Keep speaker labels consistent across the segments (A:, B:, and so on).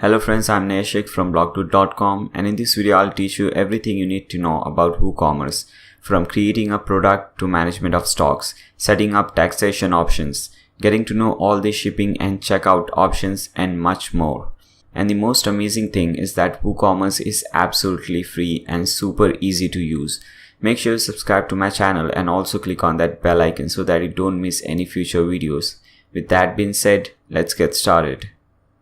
A: Hello friends, I'm Neshik from blogdude.com, and in this video I'll teach you everything you need to know about WooCommerce, from creating a product to management of stocks, setting up taxation options, getting to know all the shipping and checkout options, and much more. And the most amazing thing is that WooCommerce is absolutely free and super easy to use. Make sure you subscribe to my channel and also click on that bell icon so that you don't miss any future videos. With that being said, let's get started.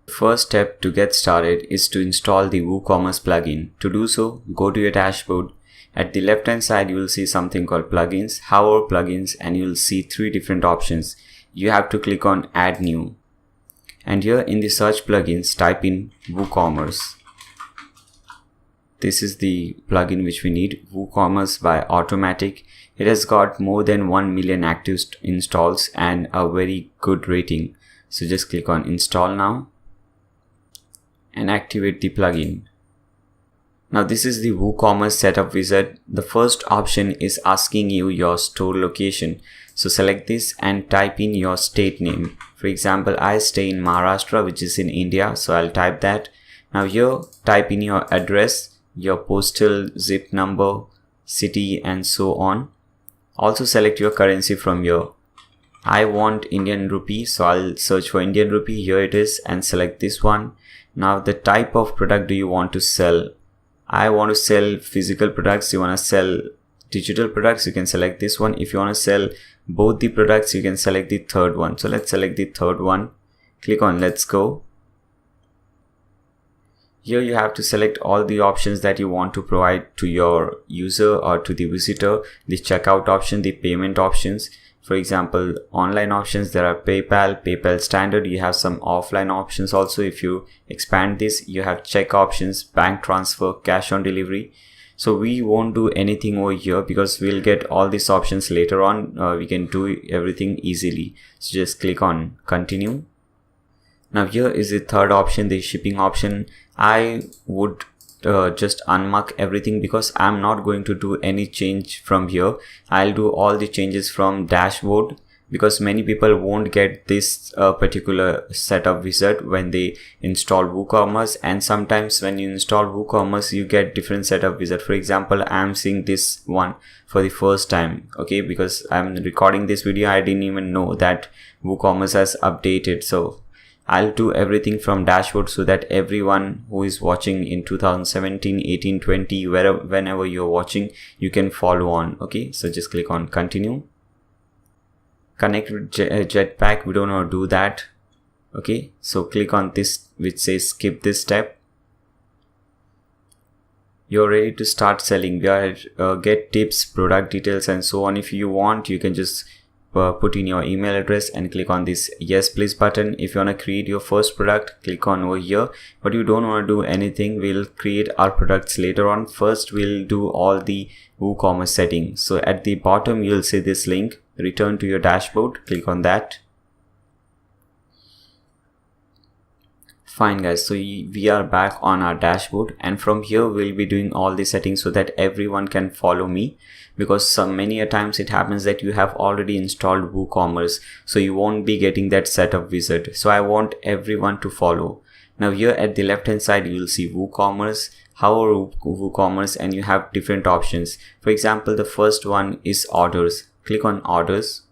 A: The first step to get started is to install the WooCommerce plugin. To do so, go to your dashboard. At the left hand side, you will see something called plugins, hover plugins, and you will see three different options. You have to click on add new. And here in the search plugins, type in WooCommerce. This is the plugin which we need, WooCommerce by Automatic. It has got more than 1 million active installs and a very good rating. So just click on install now and activate the plugin. Now this is the WooCommerce setup wizard. The first option is asking you your store location. So select this and type in your state name. For example, I stay in Maharashtra, which is in India. So I'll type that. Now here type in your address, your postal zip number, city, and so on. Also select your currency from here. I want Indian rupee, so I'll search for Indian rupee. Here it is, and select this one. Now the type of product do you want to sell? I want to sell physical products. You want to sell digital products, you can select this one. If you want to sell both the products, you can select the third one. So let's select the third one. Click on let's go. Here you have to select all the options that you want to provide to your user or to the visitor. The checkout option, the payment options. For example, online options, there are PayPal standard. You have some offline options also. If you expand this, you have check options, bank transfer, cash on delivery. So we won't do anything over here because we'll get all these options later on. We can do everything easily. So just click on continue. Now here is the third option, the shipping option. I would just unmark everything because I'm not going to do any change from here. I'll do all the changes from dashboard because many people won't get this particular setup wizard when they install WooCommerce, and sometimes when you install WooCommerce you get different setup wizard. For example, I'm seeing this one for the first time, okay, because I'm recording this video. I didn't even know that WooCommerce has updated. So I'll do everything from dashboard so that everyone who is watching in 2017, 18, 20, whenever you're watching, you can follow on. Okay, so just click on continue. Connect with Jetpack. We don't want to do that. Okay, so click on this which says skip this step. You're ready to start selling. We are get tips, product details, and so on. If you want, you can just put in your email address and click on this yes please button. If you want to create your first product, click on over here, but you don't want to do anything. We'll create our products later on. First we'll do all the WooCommerce settings. So at the bottom you'll see this link, return to your dashboard. Click on that. Fine guys, so we are back on our dashboard, and from here we'll be doing all the settings so that everyone can follow me, because many a times it happens that you have already installed WooCommerce, so you won't be getting that setup wizard. So I want everyone to follow. Now here at the left hand side you will see WooCommerce, hover WooCommerce, and you have different options. For example, the first one is orders. Click on orders.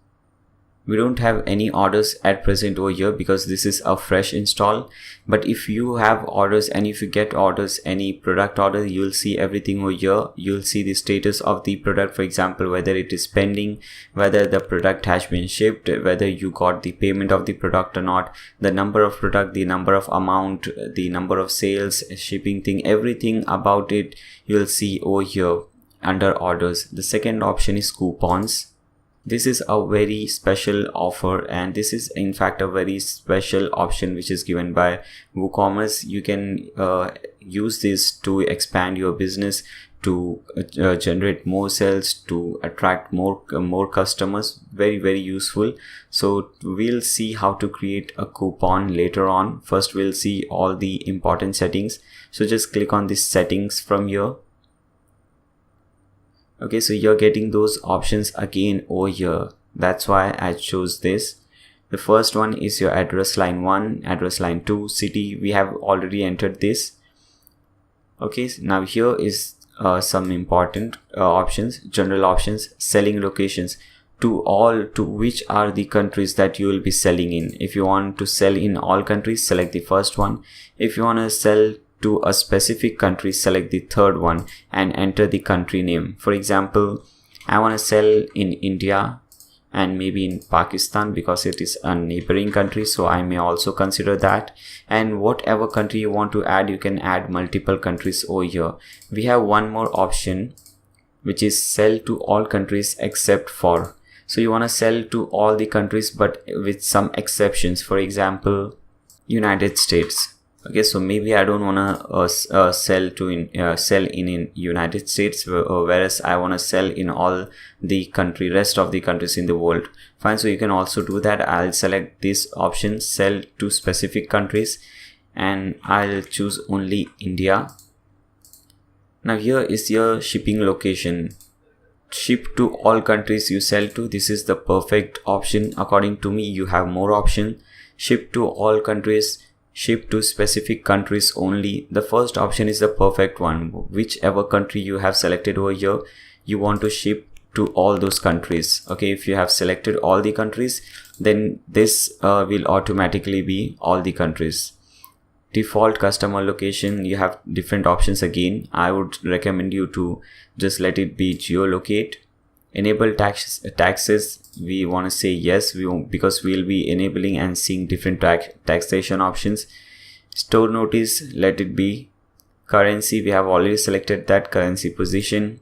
A: We don't have any orders at present over here because this is a fresh install. But if you have orders and if you get orders, any product order, you'll see everything over here. You'll see the status of the product, for example, whether it is pending, whether the product has been shipped, whether you got the payment of the product or not, the number of product, the number of amount, the number of sales, shipping thing, everything about it you'll see over here under orders. The second option is coupons. This is a very special offer, and this is in fact a very special option which is given by WooCommerce. You can use this to expand your business, to generate more sales, to attract more customers. Very useful. So we'll see how to create a coupon later on. First we'll see all the important settings. So just click on this settings from here. Okay, so you're getting those options again over here. That's why I chose this. The first one is your address line 1, address line 2, city. We have already entered this. Okay, now here is some important options, general options, selling locations. To which are the countries that you will be selling in. If you want to sell in all countries, select the first one. If you want to sell to a specific country, select the third one and enter the country name. For example, I want to sell in India and maybe in Pakistan because it is a neighboring country, so I may also consider that. And whatever country you want to add, you can add multiple countries over here. We have one more option, which is sell to all countries except for. So you want to sell to all the countries but with some exceptions. For example, United States. Okay, so maybe I don't want to sell in United States, whereas I want to sell in all the rest of the countries in the world. Fine, so you can also do that. I'll select this option, sell to specific countries, and I'll choose only India. Now here is your shipping location. Ship to all countries you sell to. This is the perfect option. According to me, you have more option. Ship to all countries, ship to specific countries only. The first option is the perfect one. Whichever country you have selected over here, you want to ship to all those countries. Okay, if you have selected all the countries, then this will automatically be all the countries. Default customer location, you have different options again. I would recommend you to just let it be geolocate. Enable taxes, we want to say yes, because we'll be enabling and seeing different taxation options. Store notice, let it be. Currency, we have already selected that. Currency position,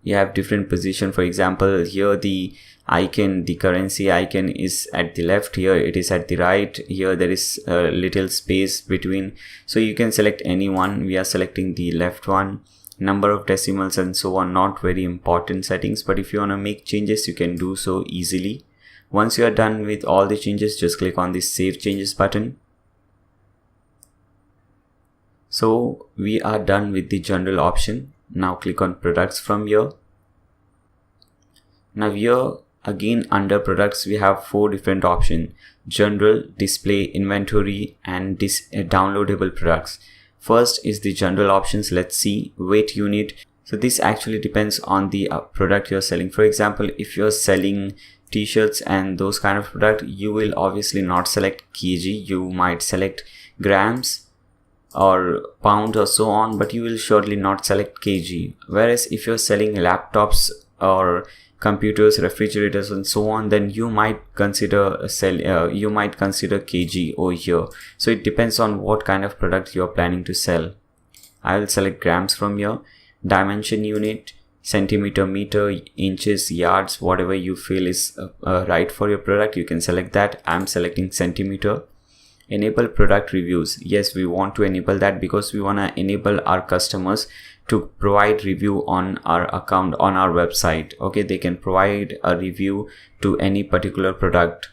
A: you have different position. For example, here the icon, the currency icon is at the left, here it is at the right, here there is a little space between, so you can select any one. We are selecting the left one. Number of decimals and so on, not very important settings, but if you want to make changes, you can do so easily. Once you are done with all the changes, just click on the save changes button. So we are done with the general option. Now click on products from here. Now here again, under products, we have 4 different options: general, display, inventory, and downloadable products. First is the general options. Let's see. Weight unit. So this actually depends on the product you're selling. For example, if you're selling t-shirts and those kind of product, you will obviously not select kg. You might select grams or pound or so on, but you will surely not select kg. Whereas if you're selling laptops or computers, refrigerators, and so on, then you might consider kg over here. So it depends on what kind of product you are planning to sell. I will select grams from here. Dimension unit, centimeter, meter, inches, yards, whatever you feel is right for your product, you can select that. I'm selecting centimeter. Enable product reviews. Yes, we want to enable that because we want to enable our customers to provide review on our account, on our website. Okay, they can provide a review to any particular product.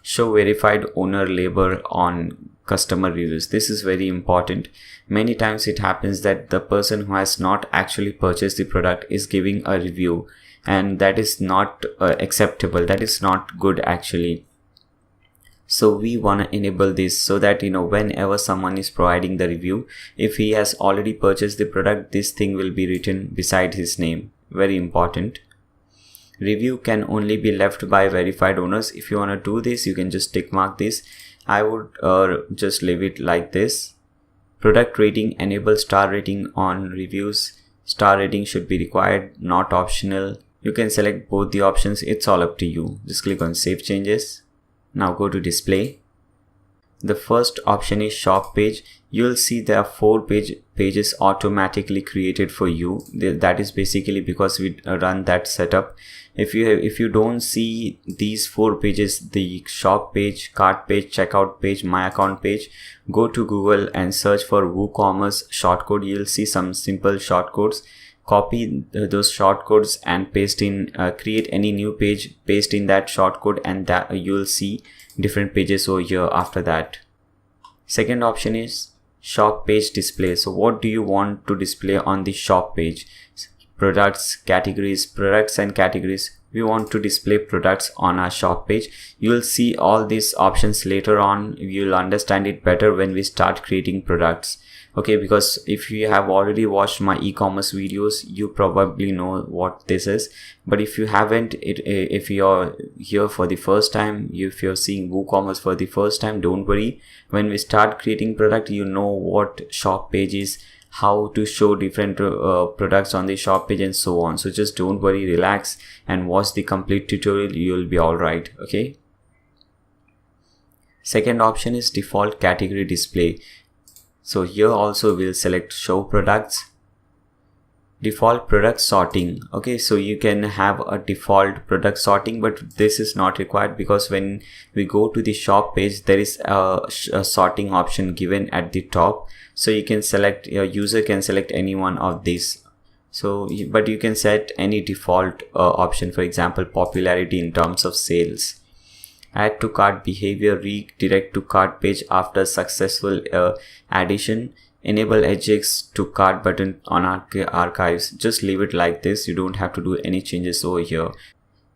A: Show verified owner label on customer reviews. This is very important. Many times it happens that the person who has not actually purchased the product is giving a review, and that is not acceptable. That is not good actually. So we want to enable this so that, whenever someone is providing the review, if he has already purchased the product, this thing will be written beside his name. Very important. Review can only be left by verified owners. If you want to do this, you can just tick mark this. I would just leave it like this. Product rating, enable star rating on reviews. Star rating should be required, not optional. You can select both the options. It's all up to you. Just click on save changes. Now go to display. The first option is shop page. You'll see there are 4 pages automatically created for you. That is basically because we run that setup. If you don't see these 4 pages, the shop page, cart page, checkout page, my account page, go to Google and search for WooCommerce shortcode. You'll see some simple shortcodes. Copy those shortcodes and paste in, create any new page, paste in that shortcode, and that you'll see different pages over here after that. Second option is shop page display. So what do you want to display on the shop page? Products and categories, we want to display products on our shop page. You will see all these options later on. You'll understand it better when we start creating products. Okay, because if you have already watched my e-commerce videos, you probably know what this is. But if you haven't, if you're here for the first time, if you're seeing WooCommerce for the first time, don't worry. When we start creating product, you know what shop page is, how to show different products on the shop page and so on. So just don't worry, relax and watch the complete tutorial. You'll be all right. Okay. Second option is default category display. So here also we'll select show products. Default product sorting. Okay, so you can have a default product sorting, but this is not required because when we go to the shop page, there is a sorting option given at the top. So you can select, your user can select any one of these. So, but you can set any default option, for example, popularity in terms of sales. Add to cart behavior, redirect to cart page after successful addition. Enable Ajax to cart button on archives. Just leave it like this. You don't have to do any changes over here.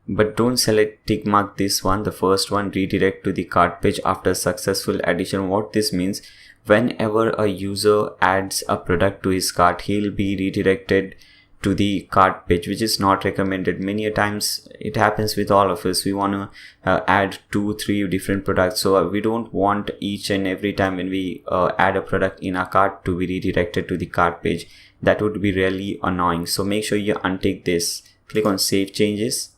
A: But don't select tick mark this one, the first one, redirect to the cart page after successful addition. What this means, whenever a user adds a product to his cart, he'll be redirected to the cart page, which is not recommended. Many a times it happens with all of us. We want to add 2-3 different products, so we don't want each and every time when we add a product in our cart to be redirected to the cart page. That would be really annoying. So make sure you untick this. Click on save changes.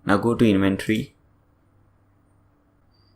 A: Now go to inventory.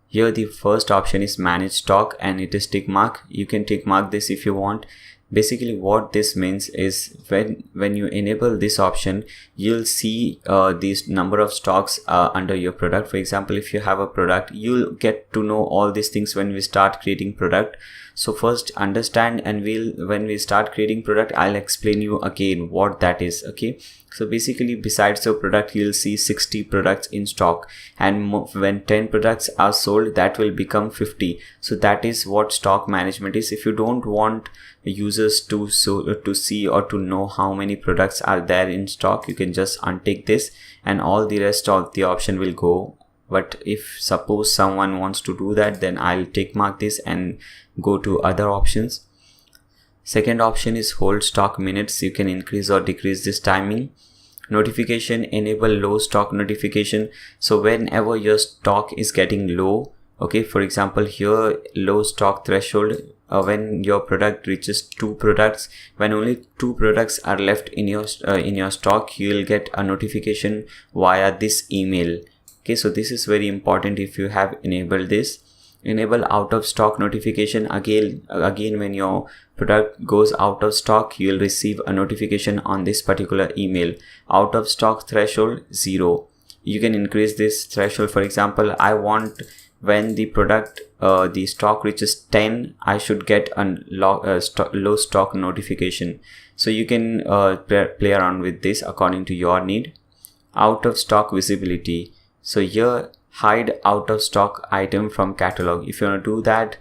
A: Here the first option is manage stock and it is tick mark. You can tick mark this if you want. Basically what this means is when you enable this option, you'll see this number of stocks under your product. For example, if you have a product, you'll get to know all these things when we start creating product. So first understand, and when we start creating product, I'll explain you again what that is. Okay, so basically besides your product, you'll see 60 products in stock, and when 10 products are sold, that will become 50. So that is what stock management is. If you don't want users to see or to know how many products are there in stock, you can just untick this and all the rest of the option will go. But if suppose someone wants to do that, then I'll tick mark this and go to other options. Second option is hold stock minutes. You can increase or decrease this timing. Notification, enable low stock notification. So whenever your stock is getting low, okay, for example here low stock threshold, when your product reaches 2 products, when only 2 products are left in your stock, you will get a notification via this email. Okay, so this is very important if you have enabled this. Enable out of stock notification. Again when your product goes out of stock, you will receive a notification on this particular email. Out of stock threshold 0. You can increase this threshold. For example, I want when the product the stock reaches 10, I should get a low stock notification. So you can play around with this according to your need. Out of stock visibility. So here hide out of stock item from catalog. If you want to do that,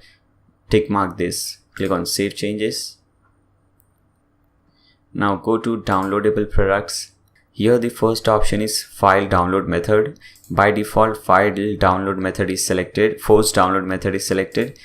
A: tick mark this. Click on save changes. Now go to downloadable products. Here the first option is file download method. By default, file download method is selected. Force download method is selected.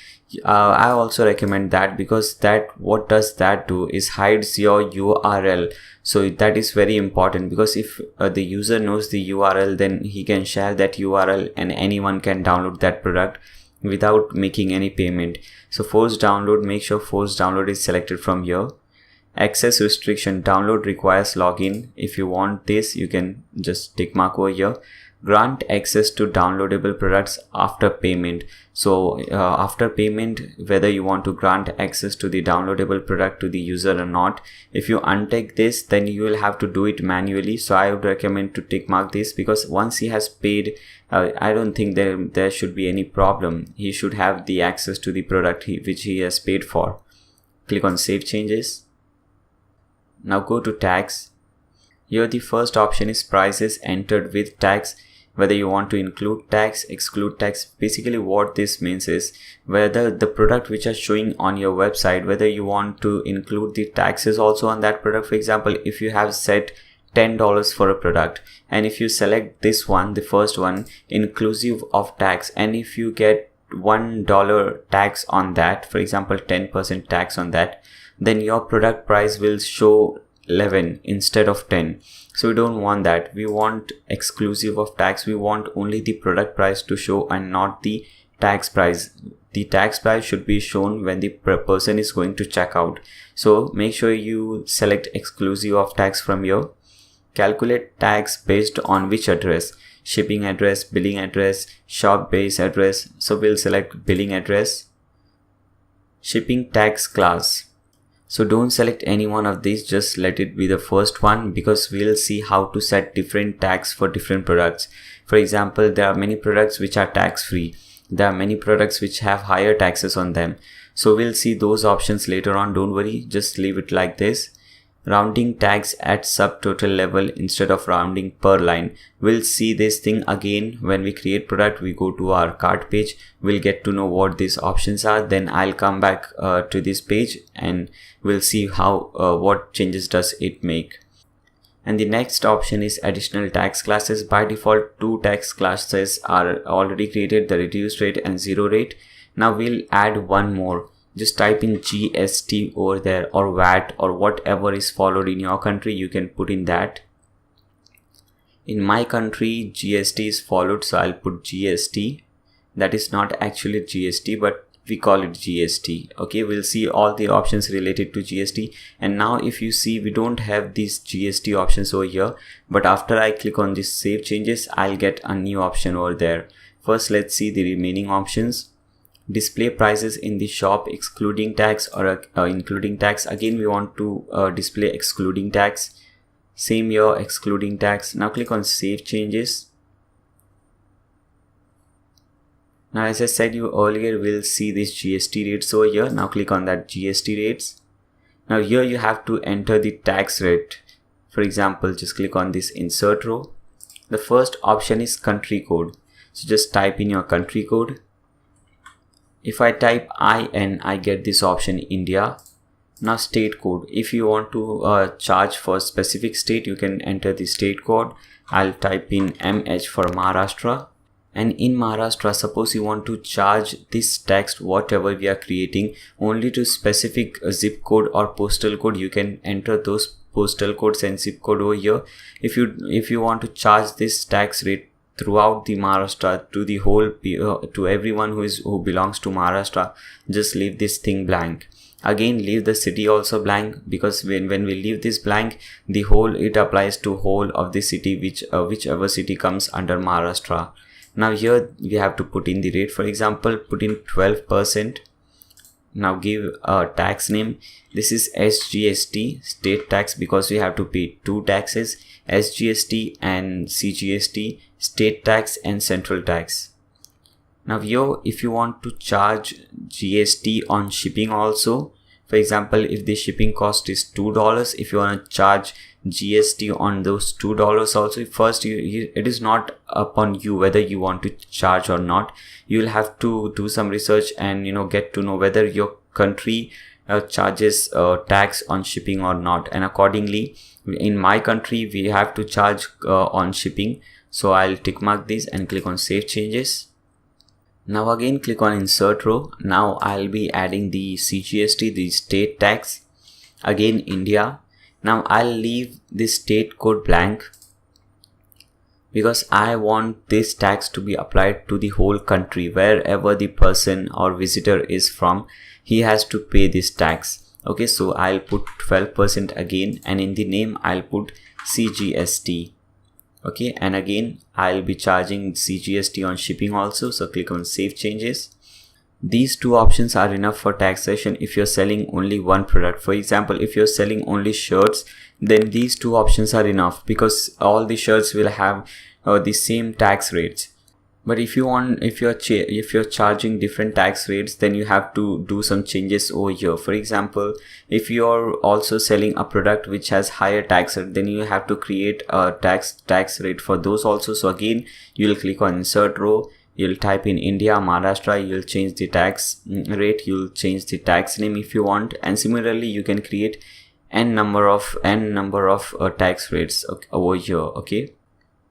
A: I also recommend that because what does that do is hides your URL. So that is very important, because if the user knows the URL, then he can share that URL and anyone can download that product without making any payment. So force download, make sure force download is selected from here. Access restriction, download requires login. If you want this, you can just tick mark over here. Grant access to downloadable products after payment. So after payment, whether you want to grant access to the downloadable product to the user or not. If you untick this, then you will have to do it manually. So I would recommend to tick mark this, because once he has paid, I don't think there should be any problem. He should have the access to the product which he has paid for. Click on save changes. Now go to tags. Here the first option is prices entered with tags. Whether you want to include tags, exclude tags. Basically what this means is whether the product which are showing on your website, whether you want to include the taxes also on that product. For example, if you have set $10 for a product, and if you select this one, the first one, inclusive of tax, and if you get $1 tax on that, for example 10% tax on that, then your product price will show 11 instead of 10. So we don't want that. We want exclusive of tax. We want only the product price to show and not the tax price. The tax price should be shown when the person is going to check out. So make sure you select exclusive of tax from here. Calculate tax based on which address? Shipping address, billing address, shop base address. So we'll select billing address. Shipping tax class. So don't select any one of these, just let it be the first one, because we'll see how to set different tax for different products. For example, there are many products which are tax free. There are many products which have higher taxes on them. So we'll see those options later on. Don't worry, just leave it like this. Rounding tax at subtotal level instead of rounding per line. We'll see this thing again when we create product. We go to our cart page, we'll get to know what these options are. Then I'll come back to this page and we'll see how what changes does it make. And the next option is additional tax classes. By default, 2 tax classes are already created, the reduced rate and 0 rate. Now we'll add one more. Just type in GST over there, or VAT, or whatever is followed in your country, you can put in that. In my country, GST is followed, so I'll put GST. That is not actually GST, but we call it GST. Okay, we'll see all the options related to GST. And now if you see, we don't have these GST options over here, but after I click on this save changes, I'll get a new option over there. First, let's see the remaining options. Display prices in the shop excluding tax or including tax. Again, we want to display excluding tax. Same here, excluding tax. Now click on save changes. Now, as I said you earlier, we'll see this GST rates over here. Now click on that GST rates. Now here you have to enter the tax rate. For example, just click on this insert row. The first option is country code. So just type in your country code. If I type IN, I get this option India. Now state code. If you want to charge for specific state, you can enter the state code. I'll type in MH for Maharashtra. And in Maharashtra, suppose you want to charge this text, whatever we are creating, only to specific zip code or postal code, you can enter those postal codes and zip code over here. If you want to charge this tax rate throughout the Maharashtra to the whole to everyone who belongs to Maharashtra, just leave this thing blank. Again, leave the city also blank, because when we leave this blank, the whole it applies to whole of the city, whichever city comes under Maharashtra. Now here we have to put in the rate. For example, put in 12%. Now give a tax name. This is SGST, state tax, because we have to pay 2 taxes, SGST and CGST, state tax and central tax. Now here, if you want to charge GST on shipping also, for example, if the shipping cost is $2, if you want to charge GST on those $2 also, first it is not upon you whether you want to charge or not. You will have to do some research and get to know whether your country charges tax on shipping or not, and accordingly in my country we have to charge on shipping. So I'll tick mark this and click on save changes. Now again click on insert row. Now I'll be adding the CGST, the state tax, again India. Now I'll leave this state code blank because I want this tax to be applied to the whole country. Wherever the person or visitor is from, he has to pay this tax. Okay, so I'll put 12% again, and in the name I'll put CGST. Okay, and again I'll be charging CGST on shipping also. So click on save changes. These 2 options are enough for taxation if you're selling only one product. For example, if you're selling only shirts, then these 2 options are enough, because all the shirts will have the same tax rates. But if you're charging different tax rates, then you have to do some changes over here. For example, if you're also selling a product which has higher tax rate, then you have to create a tax rate for those also. So again, you'll click on insert row. You'll type in India, Maharashtra, you'll change the tax rate, you'll change the tax name if you want, and similarly you can create n number of tax rates over here. Okay,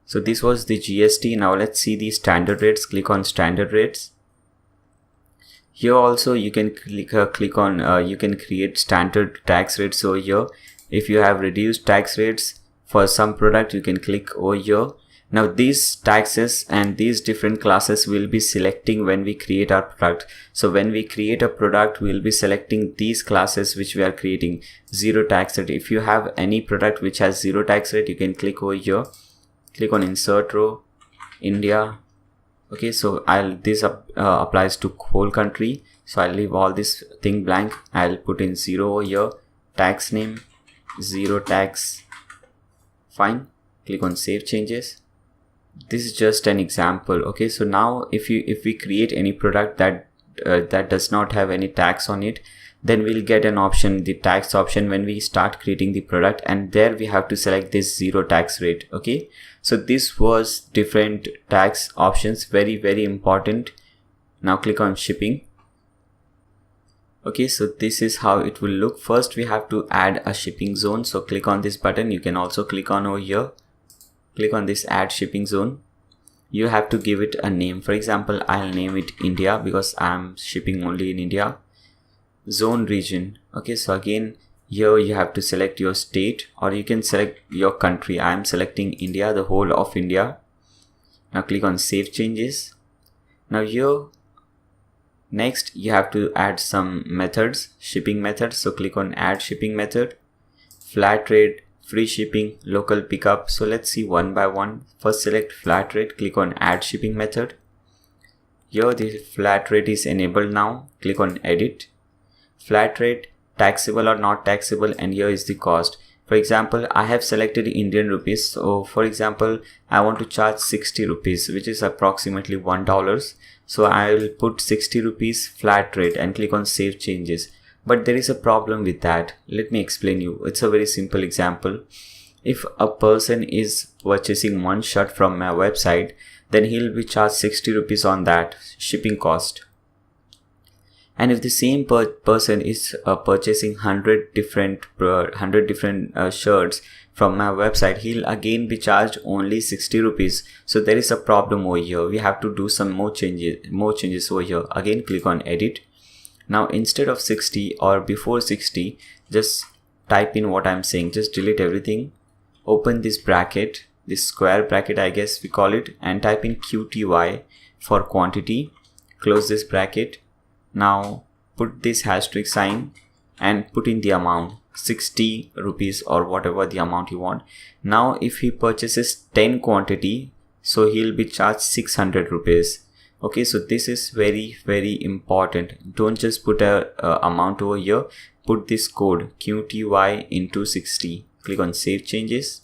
A: so this was the GST. Now let's see the standard rates. Click on standard rates. Here also you can click on you can create standard tax rates over here. If you have reduced tax rates for some product, you can click over here. Now these taxes and these different classes will be selecting when we create our product. So when we create a product, we will be selecting these classes which we are creating. Zero tax rate. If you have any product which has zero tax rate, you can click over here. Click on insert row, India. Okay, so this applies to whole country. So I'll leave all this thing blank. I'll put in 0 over here. Tax name, 0 tax. Fine. Click on save changes. This is just an example. Okay, so now if we create any product that does not have any tax on it, then we'll get an option, the tax option, when we start creating the product, and there we have to select this 0 tax rate. Okay, so this was different tax options, very important. Now click on shipping. Okay, so this is how it will look. First we have to add a shipping zone, so click on this button. You can also click on over here. Click on this add shipping zone. You have to give it a name. For example, I'll name it India because I'm shipping only in India. Zone region. Okay, so again here you have to select your state, or you can select your country. I'm selecting India, the whole of India. Now click on save changes. Now here next you have to add some methods, shipping methods. So click on add shipping method. Flat rate, free shipping, local pickup. So let's see one by one. First select flat rate. Click on add shipping method. Here the flat rate is enabled now. Click on edit. Flat rate, taxable or not taxable, and here is the cost. For example, I have selected Indian rupees. So for example, I want to charge 60 rupees, which is approximately $1. So I will put 60 rupees flat rate and click on save changes. But there is a problem with that. Let me explain you. It's a very simple example. If a person is purchasing one shirt from my website, then he'll be charged 60 rupees on that shipping cost. And if the same person is purchasing 100 different shirts from my website, he'll again be charged only 60 rupees. So there is a problem over here. We have to do some more changes over here. Again, click on edit. Now instead of 60 or before 60, just type in what I'm saying. Just delete everything. Open this bracket, this square bracket I guess we call it, and type in QTY for quantity. Close this bracket. Now put this # sign and put in the amount, 60 rupees or whatever the amount you want. Now if he purchases 10 quantity, so he'll be charged 600 rupees. Okay, so this is very important. Don't just put a amount over here. Put this code QTY into 60. Click on save changes.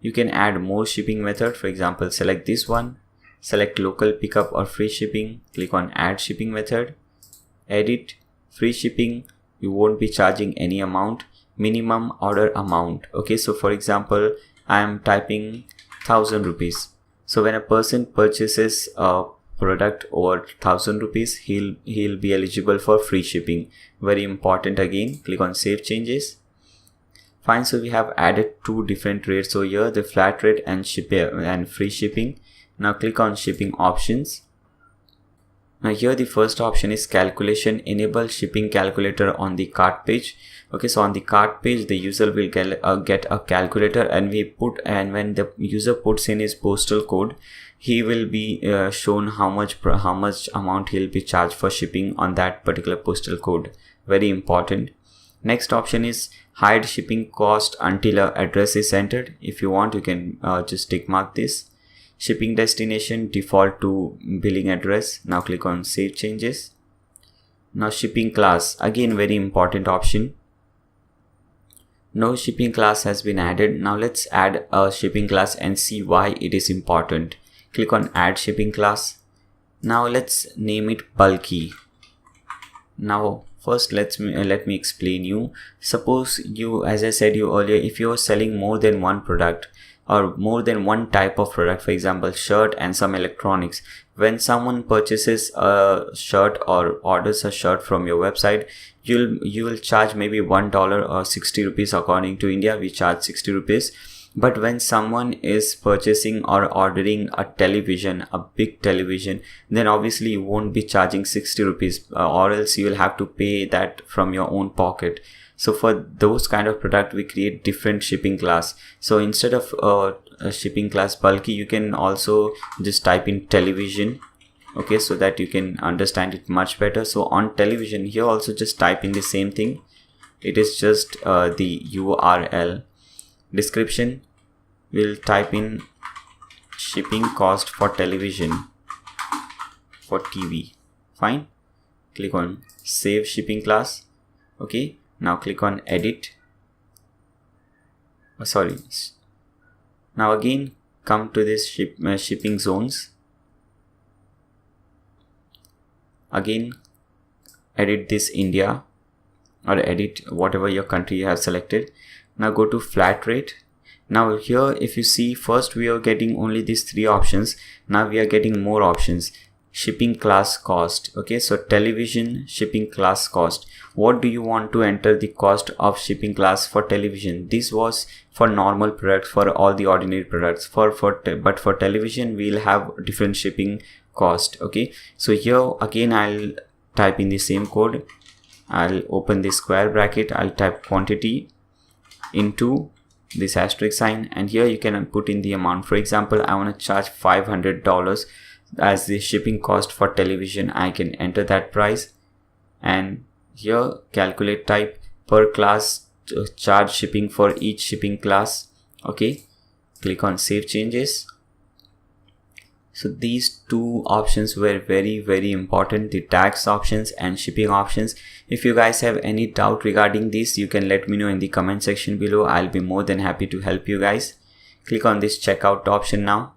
A: You can add more shipping method. For example, select this one. Select local pickup or free shipping. Click on add shipping method. Edit. Free shipping, you won't be charging any amount. Minimum order amount. Okay, so for example, I am typing 1000 rupees. So when a person purchases a product over 1000 rupees, he'll be eligible for free shipping. Very important. Again, click on save changes. Fine, so we have added two different rates over here, the flat rate and free shipping. Now click on shipping options. Now here the first option is calculation. Enable shipping calculator on the cart page. Okay, so on the cart page, the user will get a calculator, and when the user puts in his postal code, he will be shown how much amount he'll be charged for shipping on that particular postal code. Very important. Next option is hide shipping cost until an address is entered. If you want, you can just tick mark this. Shipping destination default to billing address. Now click on save changes. Now shipping class, again very important option. No shipping class has been added. Now let's add a shipping class and see why it is important. Click on add shipping class. Now let's name it bulky. Now first let me explain you. Suppose you, as I said you earlier, if you are selling more than one product, or more than one type of product, for example shirt and some electronics. When someone purchases a shirt or orders a shirt from your website, you will charge maybe $1 or 60 rupees. According to India, we charge 60 rupees. But when someone is purchasing or ordering a television, a big television, then obviously you won't be charging 60 rupees, or else you will have to pay that from your own pocket. So for those kind of product, we create different shipping class. So instead of a shipping class bulky, you can also just type in television, okay, so that you can understand it much better. So on television, here also just type in the same thing. It is just the URL. Description, we'll type in shipping cost for television, for TV. Fine. Click on save shipping class. Okay. Now click on edit. Now again come to this shipping zones. Again edit this India, or edit whatever your country you have selected. Now go to flat rate. Now here, if you see, first we are getting only these 3 options. Now we are getting more options. Shipping class cost. Okay, so television shipping class cost. What do you want to enter the cost of shipping class for television? This was for normal products, for all the ordinary products. But for television, we'll have different shipping cost. Okay, so here again I'll type in the same code. I'll open the square bracket. I'll type quantity into this asterisk sign, and here you can put in the amount. For example, I want to charge $500 as the shipping cost for television. I can enter that price, and here calculate type per class, charge shipping for each shipping class. Okay, click on save changes. So these 2 options were very important, the tax options and shipping options. If you guys have any doubt regarding this, you can let me know in the comment section below. I'll be more than happy to help you guys. Click on this checkout option now.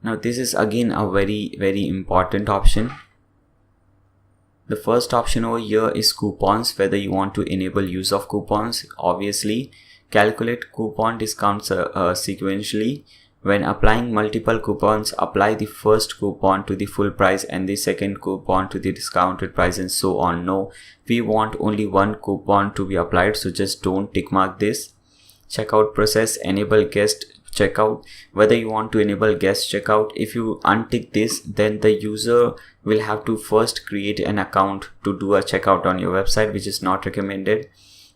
A: Now this is again a very important option. The first option over here is coupons, whether you want to enable use of coupons. Obviously, calculate coupon discounts sequentially. When applying multiple coupons, apply the first coupon to the full price and the second coupon to the discounted price, and so on. No, we want only one coupon to be applied, so just don't tick mark this. Checkout process, enable guest checkout, whether you want to enable guest checkout. If you untick this, then the user will have to first create an account to do a checkout on your website, which is not recommended.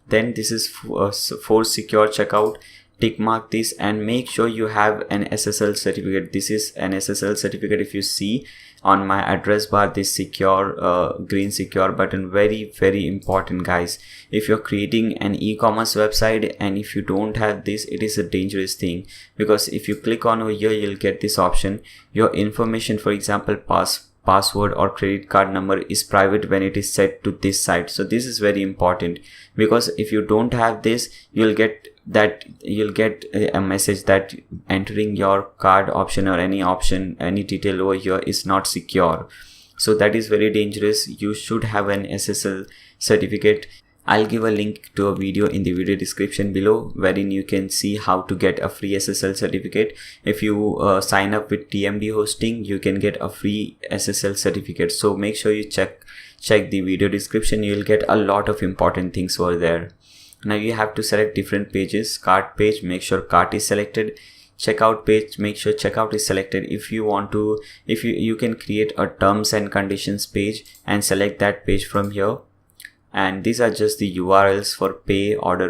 A: Then this is for secure checkout. Tick mark this and make sure you have an SSL certificate. This is an SSL certificate. If you see on my address bar, this secure green secure button, very important guys. If you're creating an e-commerce website and if you don't have this, it is a dangerous thing, because if you click on over here, you'll get this option. Your information, for example password or credit card number, is private when it is set to this site. So this is very important, because if you don't have this, you'll get a message that entering your card option or any detail over here is not secure. So that is very dangerous. You should have an SSL certificate. I'll give a link to a video in the video description below, wherein you can see how to get a free SSL certificate. If you sign up with TMD hosting, you can get a free SSL certificate. So make sure you check the video description. You'll get a lot of important things over there. Now you have to select different pages. Cart page, make sure cart is selected. Checkout page, make sure checkout is selected. If you want to, you can create a terms and conditions page and select that page from here. And these are just the URLs for pay, order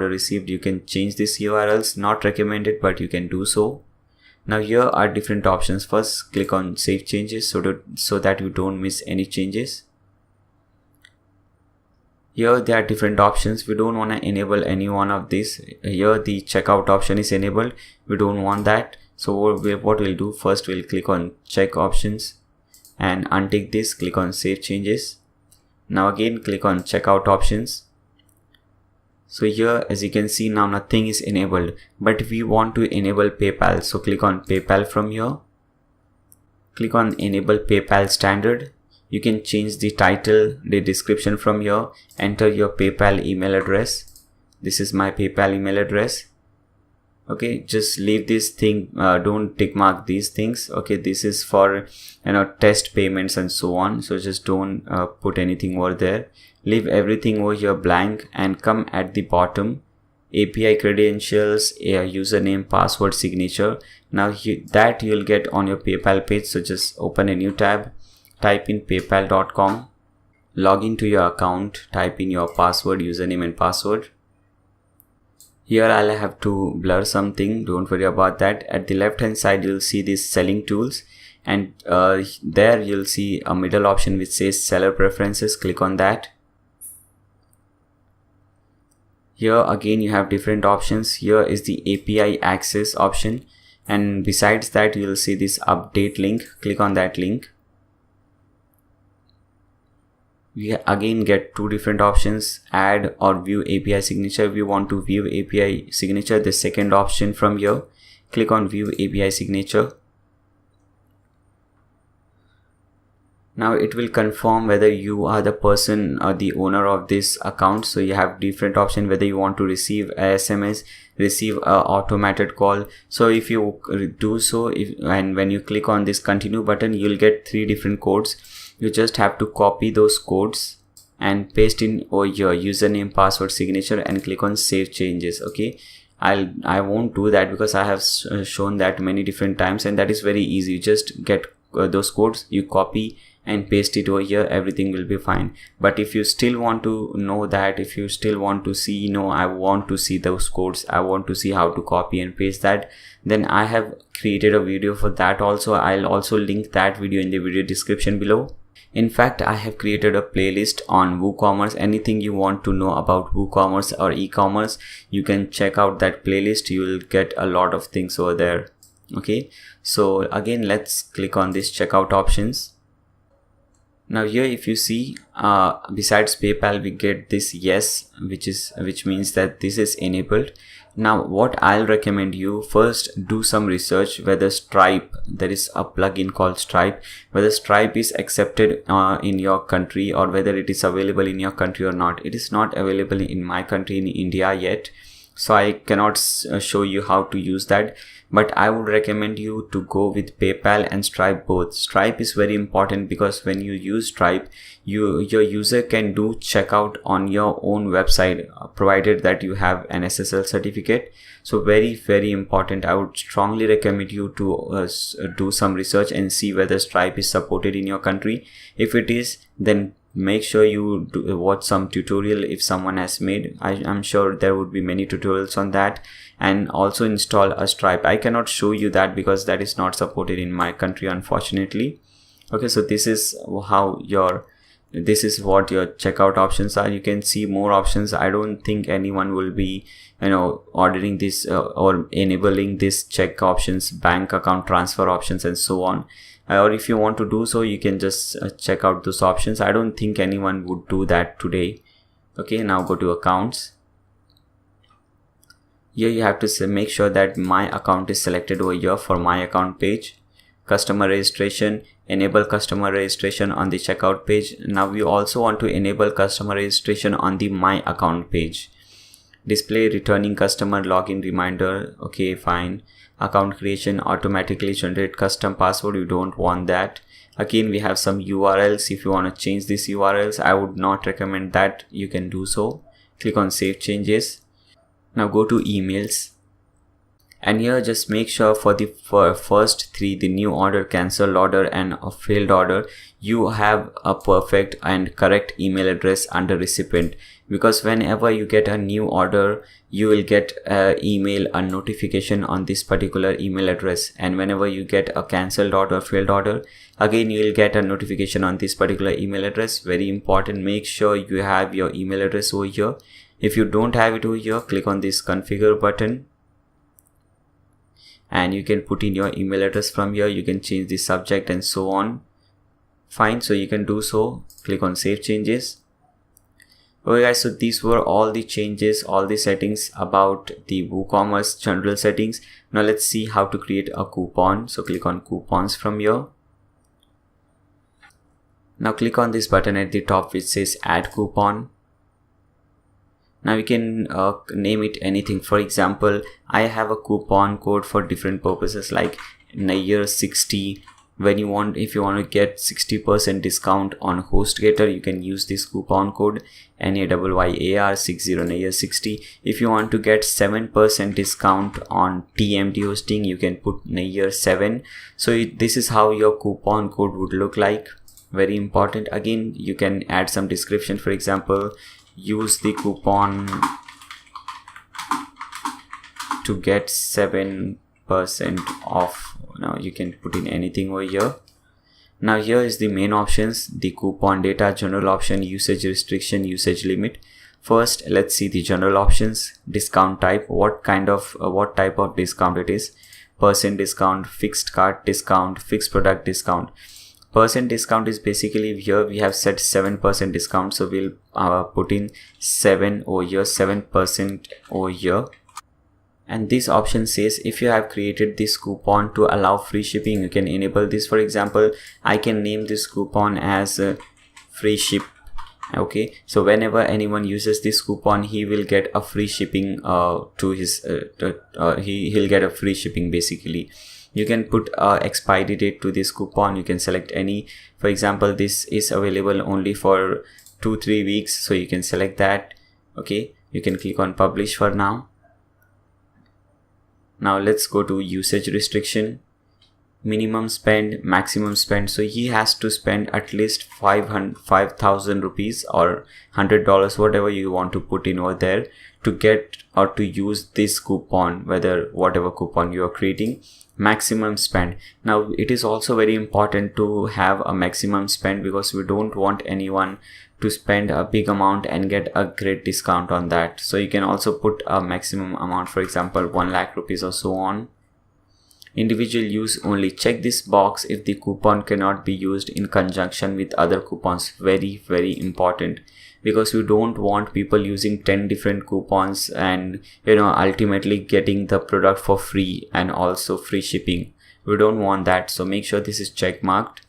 A: received. You can change these URLs, not recommended, but you can do so. Now here are different options. First, click on save changes so that you don't miss any changes. Here there are different options. We don't want to enable any one of these. Here the checkout option is enabled. We don't want that. So what we'll do, first we'll click on check options and untick this, click on save changes. Now again click on checkout options. So here, as you can see, now nothing is enabled, but we want to enable PayPal. So click on PayPal from here. Click on enable PayPal standard. You can change the title, the description from here, enter your PayPal email address. This is my PayPal email address. Okay, just leave this thing, don't tick mark these things. Okay, this is for test payments and so on, so just don't put anything over there. Leave everything over here blank and come at the bottom, API credentials, username, password, signature. Now that you'll get on your PayPal page. So just open a new tab, type in paypal.com, log into your account, type in your password, username and password. Here I'll have to blur something, don't worry about that. At the left hand side you'll see these selling tools, and there you'll see a middle option which says seller preferences. Click on that. Here again you have different options. Here is the API access option, and besides that you'll see this update link. Click on that link. We again get two different options, add or view API signature. If you want to view API signature, the second option from here, click on view API signature. Now it will confirm whether you are the person or the owner of this account. So you have different options, whether you want to receive a SMS, receive a automated call. So if you do so, and when you click on this continue button, you'll get 3 different codes. You just have to copy those codes and paste in over your username, password, signature, and click on save changes. Okay, I won't do that because I have shown that many different times, and that is very easy. You just get those codes, you copy and paste it over here, everything will be fine. But if you still want to know that, if you still want to see, I want to see those codes, I want to see how to copy and paste that, then I have created a video for that also. I'll also link that video in the video description below. In fact, I have created a playlist on WooCommerce. Anything you want to know about WooCommerce or e-commerce, you can check out that playlist. You will get a lot of things over there. Okay, so again, let's click on this checkout options. Now here if you see, besides PayPal we get this yes, which means that this is enabled. Now what I'll recommend you, first do some research whether Stripe, there is a plugin called Stripe, whether Stripe is accepted in your country, or whether it is available in your country or not. It is not available in my country, in India yet, so I cannot show you how to use that. But I would recommend you to go with PayPal and Stripe both. Stripe is very important because when you use Stripe, your user can do checkout on your own website, provided that you have an SSL certificate. So very, very important. I would strongly recommend you to do some research and see whether Stripe is supported in your country. If it is, then make sure you watch some tutorial if someone has made. I'm sure there would be many tutorials on that. And also install a Stripe. I cannot show you that because that is not supported in my country, unfortunately. Okay, so this is what your checkout options are. You can see more options. I don't think anyone will be ordering this or enabling this check options, bank account transfer options, and so on. Or if you want to do so, you can just check out those options. I don't think anyone would do that today. Okay, now go to accounts. Here you have to make sure that my account is selected over here for my account page. Customer registration, enable customer registration on the checkout page. Now we also want to enable customer registration on the my account page. Display returning customer login reminder. Okay, fine. Account creation, automatically generate custom password. You don't want that. Again, we have some URLs. If you want to change these URLs, I would not recommend that. You can do so. Click on save changes. Now go to emails, and here just make sure for first 3, the new order, cancelled order, and a failed order, you have a perfect and correct email address under recipient, because whenever you get a new order, you will get a notification on this particular email address, and whenever you get a cancelled order, failed order, again you will get a notification on this particular email address. Very important, make sure you have your email address over here. If you don't have it over here, click on this configure button and you can put in your email address from here. You can change the subject and so on. Fine, so you can do so. Click on save changes. Okay guys, so these were all the changes, all the settings about the WooCommerce general settings. Now let's see how to create a coupon. So click on coupons from here. Now click on this button at the top which says add coupon. Now you can name it anything. For example, I have a coupon code for different purposes like Nayyar 60. If you want to get 60% discount on HostGator, you can use this coupon code NAYYAR60 Nayyar 60. If you want to get 7% discount on TMD hosting, you can put Nayyar 7. So this is how your coupon code would look like. Very important. Again, you can add some description. For example, use the coupon to get 7% off. Now you can put in anything over here. Now here is the main options: the coupon data, general option, usage restriction, usage limit. First, let's see the general options. Discount type, what type of discount it is. Percent discount, fixed cart discount, fixed product discount. Percent discount is basically, here we have set 7% discount, so we'll put in 7 over here, 7% over here. And this option says if you have created this coupon to allow free shipping, you can enable this. For example, I can name this coupon as free ship. Okay, so whenever anyone uses this coupon, he will get a free shipping to his he'll get a free shipping basically. You can put expiry date to this coupon. You can select any. For example, this is available only for 2-3 weeks, so you can select that. Okay, you can click on publish for now. Now let's go to usage restriction. Minimum spend, maximum spend. So he has to spend at least 5,000 rupees or $100, whatever you want to put in over there, to get or to use this coupon, whatever coupon you are creating. Maximum spend. Now it is also very important to have a maximum spend, because we don't want anyone to spend a big amount and get a great discount on that. So you can also put a maximum amount, for example 1 lakh rupees or so on. Individual use only. Check this box if the coupon cannot be used in conjunction with other coupons. Very, very important, because we don't want people using 10 different coupons and ultimately getting the product for free and also free shipping. We don't want that, so make sure this is check marked.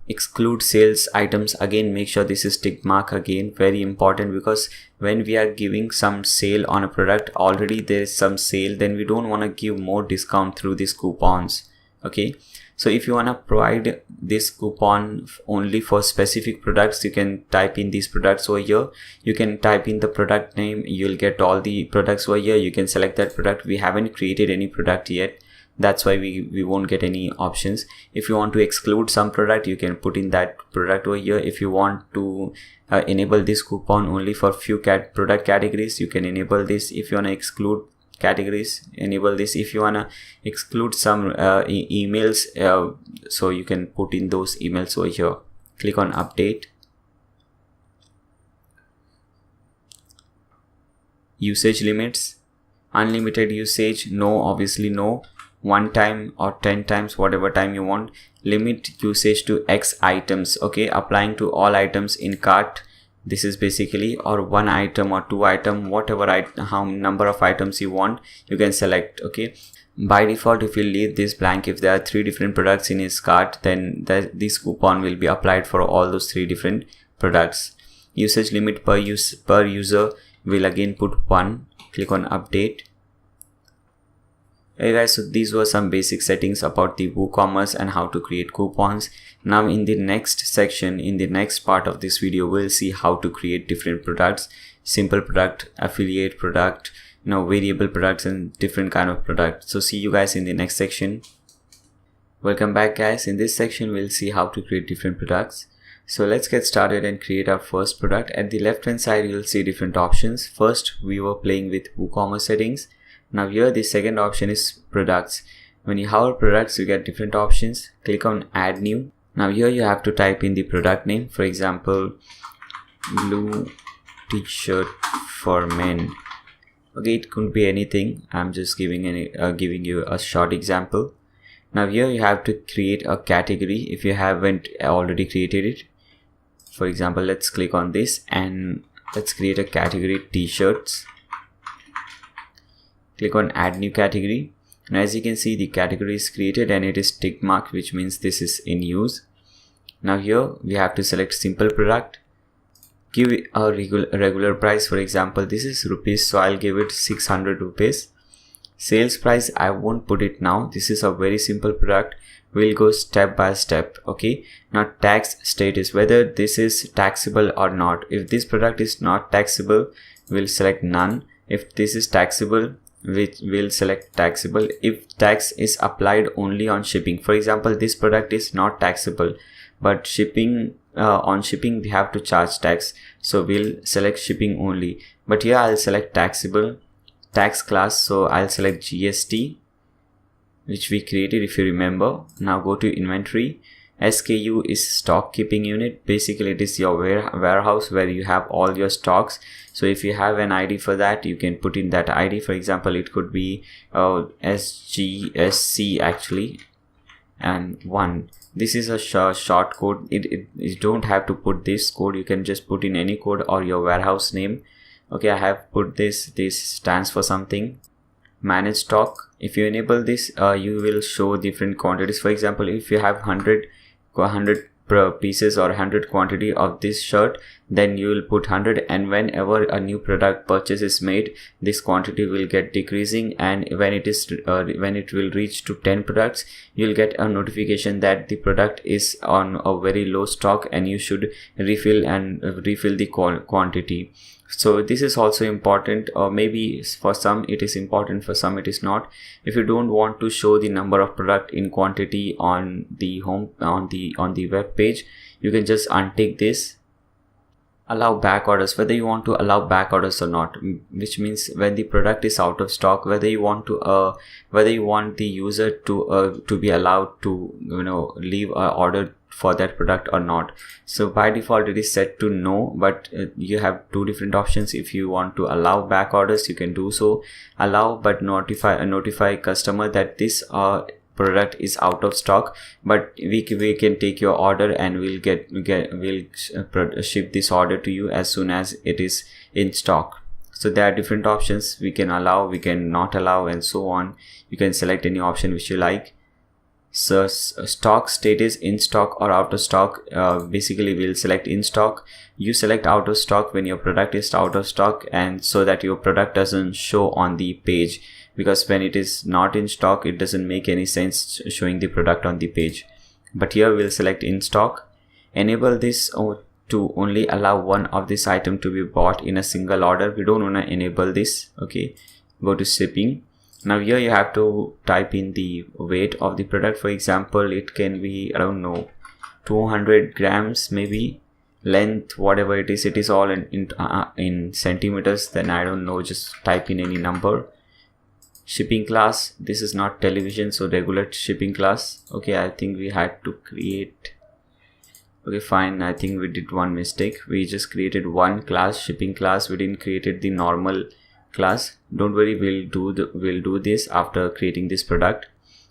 A: Exclude sales items. Again, make sure this is tick mark. Again, very important, because when we are giving some sale on a product, already there is some sale, then we don't want to give more discount through these coupons. Okay, so if you want to provide this coupon only for specific products, you can type in these products over here. You can type in the product name, you'll get all the products over here. You can select that product. We haven't created any product yet, that's why we won't get any options. If you want to exclude some product, you can put in that product over here. If you want to enable this coupon only for few product categories, you can enable this. If you want to exclude categories, enable this. If you want to exclude some emails, so you can put in those emails over here. Click on update. Usage limits. Unlimited usage, no, obviously no. 1 time or 10 times, whatever time you want. Limit usage to X items. Okay, applying to all items in cart. This is basically, or 1 item or 2 item, whatever how number of items you want, you can select. Okay, by default, if you leave this blank, if there are 3 different products in his cart, then this coupon will be applied for all those 3 different products. Usage limit per user will again put 1. Click on update. Hey guys, so these were some basic settings about the WooCommerce and how to create coupons. Now in the next section, in the next part of this video, we'll see how to create different products: simple product, affiliate product, variable products, and different kind of products. So see you guys in the next section. Welcome back guys. In this section, we'll see how to create different products. So let's get started and create our first product. At the left hand side, you'll see different options. First, we were playing with WooCommerce settings. Now here the second option is products. When you hover products, you get different options. Click on add new. Now here you have to type in the product name. For example, blue t-shirt for men. Okay, it could be anything. I'm just giving you a short example. Now here you have to create a category if you haven't already created it. For example, let's click on this and let's create a category t-shirts. Click on add new category. And as you can see, the category is created and it is tick marked, which means this is in use. Now here we have to select simple product. give it a regular price. For example, this is rupees, so I'll give it 600 rupees. Sales price, I won't put it now. This is a very simple product. We'll go step by step. Okay, now tax status, whether this is taxable or not. If this product is not taxable, we'll select none. If this is taxable, we'll select taxable. If tax is applied only on shipping, for example, this product is not taxable, but shipping, on shipping we have to charge tax, so we'll select shipping only. But here I'll select taxable. Tax class, so I'll select GST, which we created, if you remember. Now go to inventory. SKU is stock keeping unit. Basically it is your warehouse where you have all your stocks. So if you have an ID for that, you can put in that ID. For example, it could be SGSC actually, and 1. This is a short code. You don't have to put this code, you can just put in any code or your warehouse name. Okay, I have put this stands for something. Manage stock. If you enable this, you will show different quantities. For example, if you have 100 pieces or 100 quantity of this shirt, then you will put 100, and whenever a new product purchase is made, this quantity will get decreasing, and when it will reach to 10 products, you'll get a notification that the product is on a very low stock and you should refill the quantity. So this is also important, or maybe for some it is important, for some it is not. If you don't want to show the number of product in quantity on the home on the web page, you can just untick this. Allow back orders, whether you want to allow back orders or not, which means when the product is out of stock, whether you want the user to be allowed to leave an order for that product or not. So by default it is set to no, but you have two different options. If you want to allow back orders, you can do so. Allow but notify customer that this product is out of stock, but we can take your order and we'll ship this order to you as soon as it is in stock. So there are different options. We can allow, we can not allow, and so on. You can select any option which you like. So stock status, in stock or out of stock. Basically we'll select in stock. You select out of stock when your product is out of stock, and so that your product doesn't show on the page, because when it is not in stock, it doesn't make any sense showing the product on the page. But here we'll select in stock. Enable this to only allow one of this item to be bought in a single order. We don't want to enable this. Okay, go to shipping. Now here you have to type in the weight of the product. For example, it can be, I don't know, 200 grams maybe. Length, whatever it is all in centimeters. Then I don't know, just type in any number. Shipping class, this is not television, so regular shipping class. Okay, I think we had to create, okay fine, I think we did one mistake. We just created one class, shipping class. We didn't create the normal class. Don't worry, we'll do this after creating this product.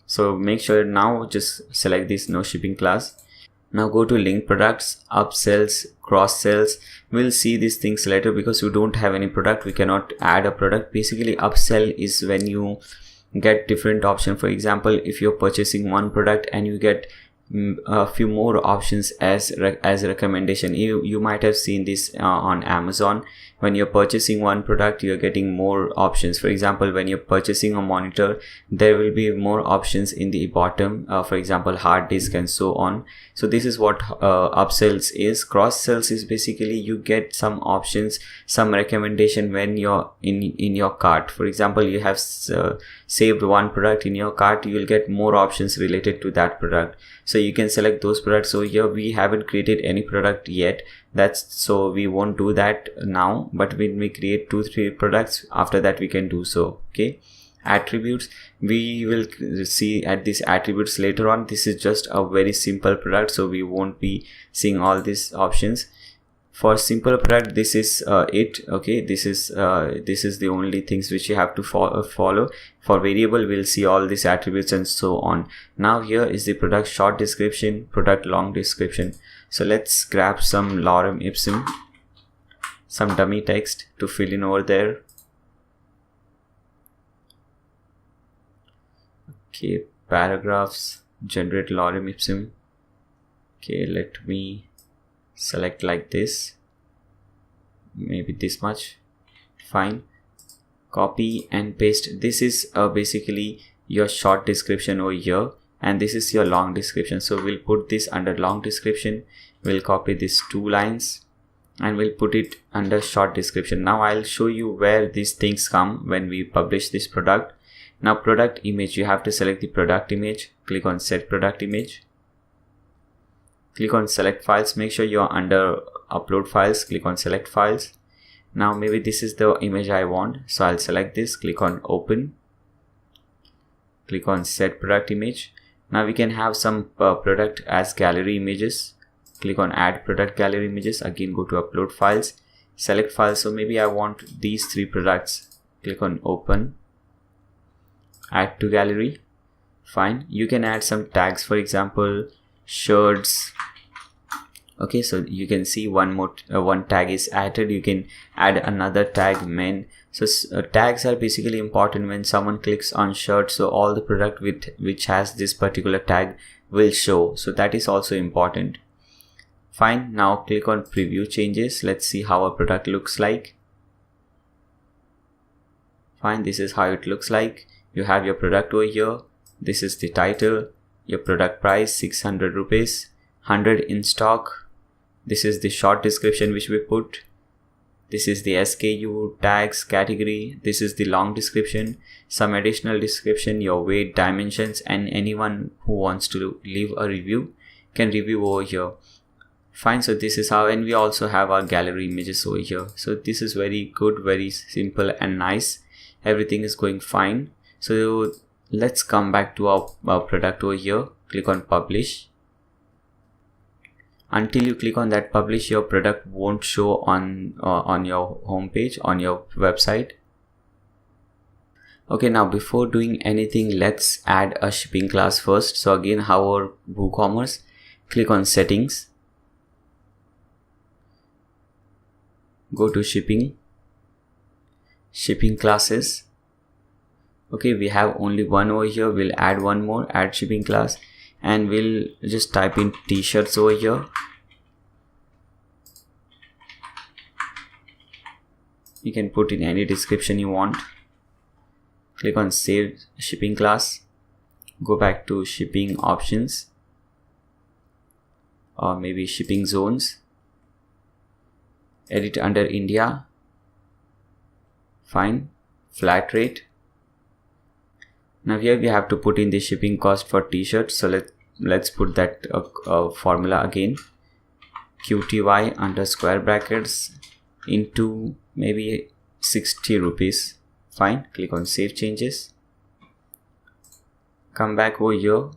A: So make sure now just select this no shipping class. Now go to link products, upsells, cross sells. We'll see these things later, because we don't have any product, we cannot add a product. Basically upsell is when you get different options. For example, if you're purchasing one product and you get a few more options as recommendation. You might have seen this on Amazon. When you're purchasing one product, you're getting more options. For example, when you're purchasing a monitor, there will be more options in the bottom, for example hard disk and so on. So this is what upsells is. Cross sells is basically you get some options, some recommendation when you're in your cart. For example, you have saved one product in your cart, you will get more options related to that product, so you can select those products. So here we haven't created any product yet, so we won't do that now, but when we create 2-3 products, after that we can do so. Okay, attributes, we will see at these attributes later on. This is just a very simple product, so we won't be seeing all these options. For simple product, this is it. Okay, this is the only things which you have to follow. For variable, we'll see all these attributes and so on. Now here is the product short description, product long description. So let's grab some lorem ipsum, some dummy text to fill in over there. Okay, paragraphs, generate lorem ipsum. Okay, let me select like this. maybe this much. Fine. Copy and paste. This is basically your short description over here, and this is your long description. So we'll put this under long description. We'll copy these 2 lines and we'll put it under short description. Now I'll show you where these things come when we publish this product. Now product image, you have to select the product image. Click on set product image. Click on select files. Make sure you're under upload files. Click on select files. Now maybe this is the image I want, so I'll select this. Click on open. Click on set product image. Now we can have some product as gallery images. Click on add product gallery images. Again go to upload files, select files. So maybe I want these 3 products. Click on open, add to gallery. Fine. You can add some tags, for example shirts. Okay, so you can see one tag is added. You can add another tag, men. So tags are basically important when someone clicks on shirt, so all the product which has this particular tag will show. So that is also important. Fine. Now click on preview changes. Let's see how a product looks like. Fine. This is how it looks like. You have your product over here. This is the title. Your product price 600 rupees, 100 in stock. This is the short description which we put. This is the SKU, tags, category. This is the long description, some additional description, your weight, dimensions, and anyone who wants to leave a review can review over here. Fine. So this is how, and we also have our gallery images over here. So this is very good, very simple and nice. Everything is going fine. So let's come back to our product over here. Click on publish. Until you click on that publish, your product won't show on your home page, on your website. Okay, now before doing anything, let's add a shipping class first. So again, how our WooCommerce, click on settings, go to shipping classes. Okay, we have only one over here. We'll add one more, add shipping class, and we'll just type in t-shirts over here. You can put in any description you want. Click on save shipping class. Go back to shipping options, or maybe shipping zones. Edit under India. Fine. Flat rate. Now here we have to put in the shipping cost for t-shirts. So let's put that formula again. QTY under square brackets into maybe 60 rupees. Fine. Click on save changes. Come back over here.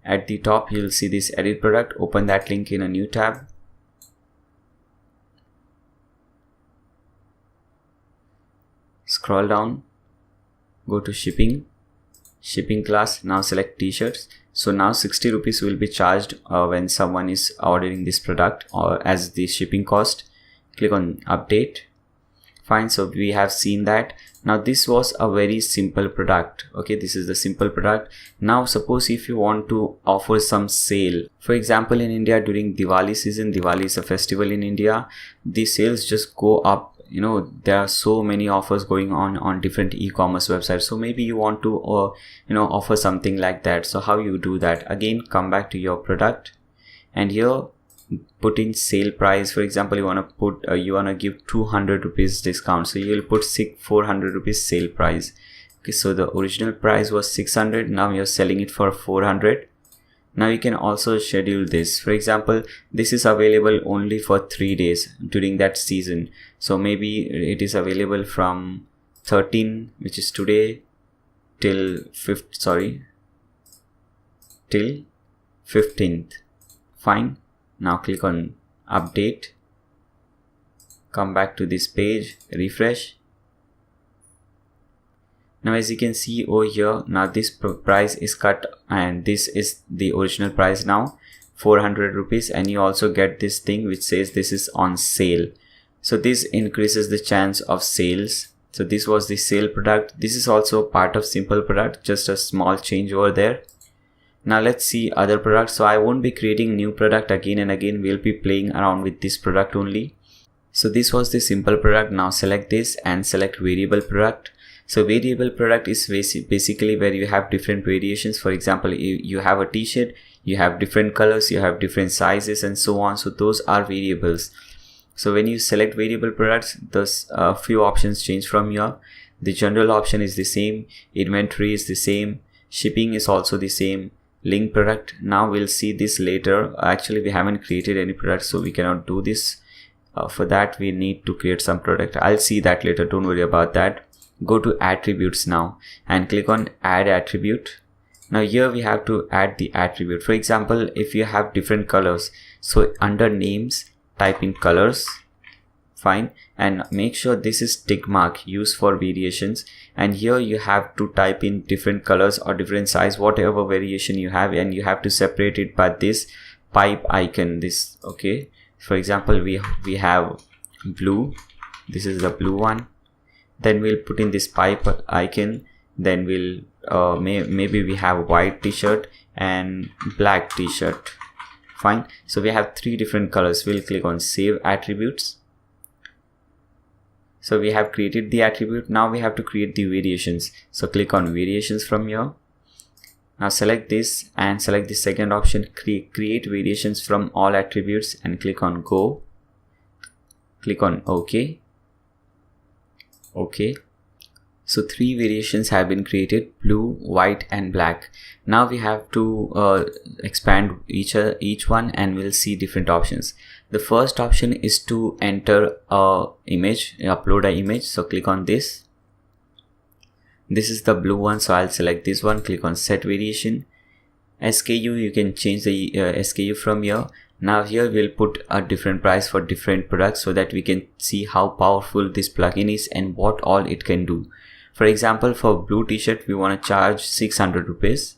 A: At the top you'll see this edit product. Open that link in a new tab. Scroll down. Go to shipping class. Now select t-shirts. So now 60 rupees will be charged when someone is ordering this product, or as the shipping cost. Click on update. Fine. So we have seen that. Now this was a very simple product. Okay, this is the simple product. Now suppose if you want to offer some sale, for example in India during Diwali season, Diwali is a festival in India, the sales just go up. You know, there are so many offers going on different e-commerce websites. So maybe you want to offer something like that. So how you do that? Again, come back to your product, and here put in sale price. For example, you want to give 200 rupees discount, so you will put 400 rupees sale price. Okay, so the original price was 600. Now you're selling it for 400. Now you can also schedule this. For example, this is available only for 3 days during that season. So maybe it is available from 13, which is today, till 15th. Fine. Now click on update. Come back to this page, refresh. Now as you can see over here, now this price is cut, and this is the original price now, 400 rupees, and you also get this thing which says this is on sale. So this increases the chance of sales. So this was the sale product. This is also part of simple product, just a small change over there. Now let's see other products. So I won't be creating new product again and again. We'll be playing around with this product only. So this was the simple product. Now select this and select variable product. So variable product is basically where you have different variations. For example, you have a t-shirt, you have different colors, you have different sizes and so on. So those are variables. So when you select variable products, those few options change from here. The general option is the same, inventory is the same, shipping is also the same, link product. Now we'll see this later. Actually we haven't created any product, so we cannot do this. For that we need to create some product. I'll see that later, don't worry about that. Go to attributes now and click on add attribute. Now here we have to add the attribute. For example, if you have different colors, so under names type in colors, fine, and make sure this is tick mark used for variations, and here you have to type in different colors or different size, whatever variation you have, and you have to separate it by this pipe icon, this. Okay, for example, we have blue, this is the blue one, then we'll put in this pipe icon, then we'll maybe we have white t-shirt and black t-shirt, fine. So we have 3 different colors. We'll click on save attributes. So we have created the attribute. Now we have to create the variations. So click on variations from here. Now select this and select the second option, create variations from all attributes, and click on go. Click on OK. Okay, so 3 variations have been created, blue, white and black. Now we have to expand each one, and we'll see different options. The first option is to enter a image, upload an image. So click on this. This is the blue one, so I'll select this one. Click on set variation. SKU, you can change the SKU from here. Now here we'll put a different price for different products so that we can see how powerful this plugin is and what all it can do. For example, for blue t-shirt we want to charge 600 rupees.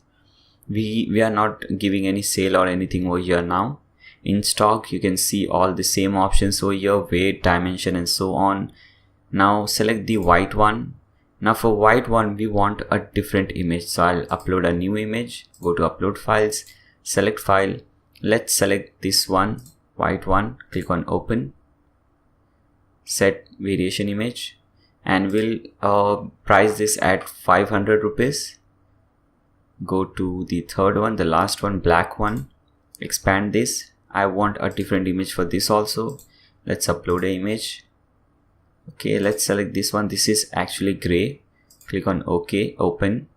A: We are not giving any sale or anything over here now. In stock you can see all the same options over here, weight, dimension and so on. Now select the white one. Now for white one we want a different image, so I'll upload a new image. Go to upload files, select file. Let's select this one, white one, click on open, set variation image, and we'll price this at 500 rupees. Go to the third one, the last one, black one, expand this. I want a different image for this also. Let's upload an image. Okay, let's select this one. This is actually gray. Click on OK, open,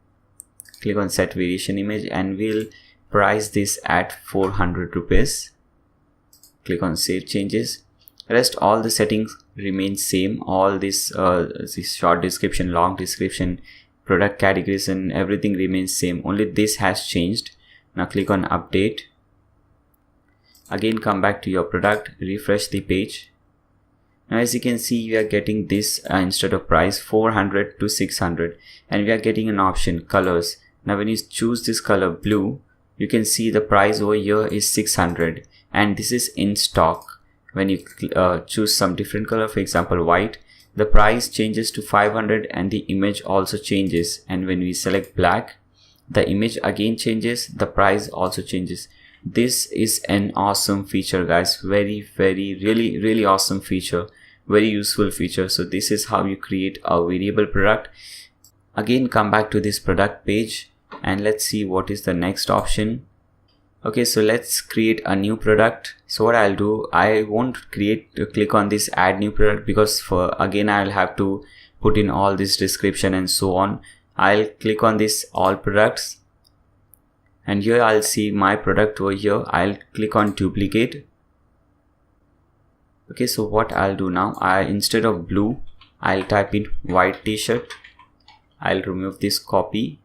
A: click on set variation image, and we'll price this at 400 rupees. Click on save changes. Rest all the settings remain same. All this short description, long description, product categories and everything remains same. Only this has changed. Now click on update. Again come back to your product, refresh the page. Now as you can see we are getting this instead of price 400 to 600, and we are getting an option colors. Now when you choose this color blue, you can see the price over here is 600 and this is in stock. When you choose some different color, for example white, the price changes to 500 and the image also changes. And when we select black, the image again changes, the price also changes. This is an awesome feature guys, really awesome feature, very useful feature. So this is how you create a variable product. Again come back to this product page and let's see what is the next option. Okay, so let's create a new product. So what I'll do, I won't click on this add new product because again I'll have to put in all this description and so on. I'll click on this all products and here I'll see my product over here. I'll click on duplicate. Okay, so what I'll do now, instead of blue I'll type in white t-shirt. I'll remove this copy.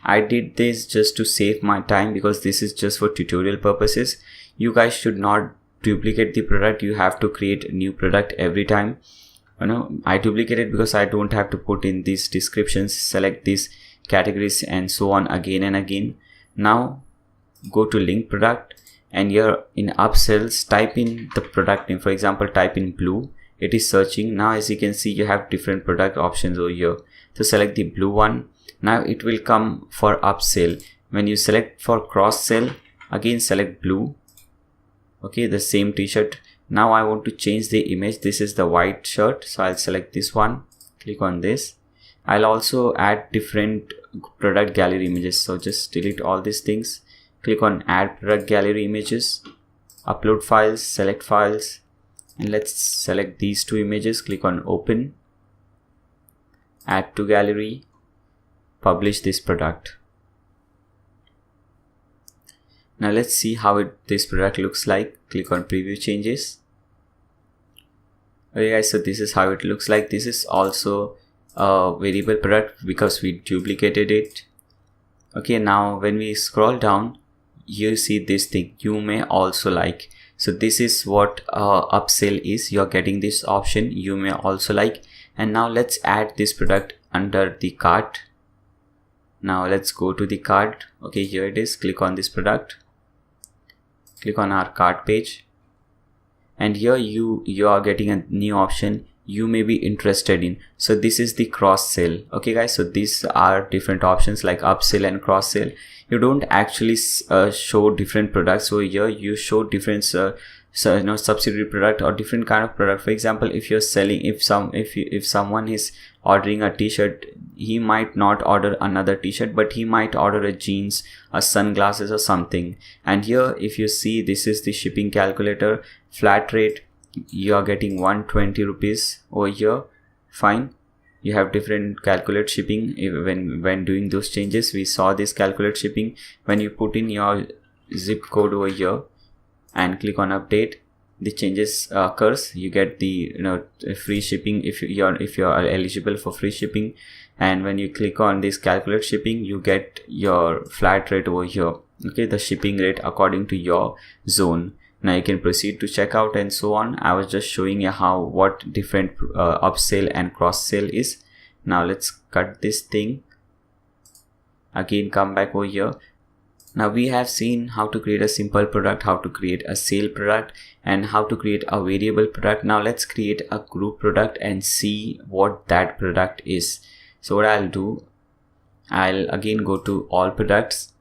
A: I did this just to save my time because this is just for tutorial purposes. You guys should not duplicate the product. You have to create a new product every time. I duplicate it because I don't have to put in these descriptions, select these categories and so on again and again. Now go to link product and here in upsells type in the product name. For example, type in blue. It is searching. Now as you can see you have different product options over here. So select the blue one. Now it will come for upsell. When you select for cross sell, again select blue. Okay, the same t-shirt. Now I want to change the image. This is the white shirt, so I'll select this one, click on this. I'll also add different product gallery images, so just delete all these things, click on add product gallery images, upload files, select files, and let's select these two images, click on open, add to gallery, publish this product. Now let's see how this product looks like. Click on preview changes. Okay guys, so this is how it looks like. This is also a variable product because we duplicated it. Okay, now when we scroll down, you see this thing, you may also like. So this is what upsell is. You're getting this option, you may also like. And now let's add this product under the cart. Now let's go to the cart. Okay, here it is. Click on this product, click on our cart page, and here you are getting a new option you may be interested in. So this is the cross sell. Okay guys, so these are different options like upsell and cross sell. You don't actually show different products, so here you show different subsidiary product or different kind of product. For example, if you're selling, if someone is ordering a t-shirt, he might not order another t-shirt, but he might order a jeans, a sunglasses or something. And here if you see, this is the shipping calculator, flat rate, you are getting 120 rupees over here. Fine, you have different calculate shipping. When doing those changes, we saw this calculate shipping. When you put in your zip code over here and click on update, the changes occurs. You get the free shipping if you are eligible for free shipping. And when you click on this calculate shipping, you get your flat rate over here. Okay, the shipping rate according to your zone. Now you can proceed to checkout and so on. I was just showing you what different upsell and cross sell is. Now let's cut this thing. Again, come back over here. Now we have seen how to create a simple product, how to create a sale product, and how to create a variable product. Now let's create a group product and see what that product is. So what I'll do, I'll again go to all products.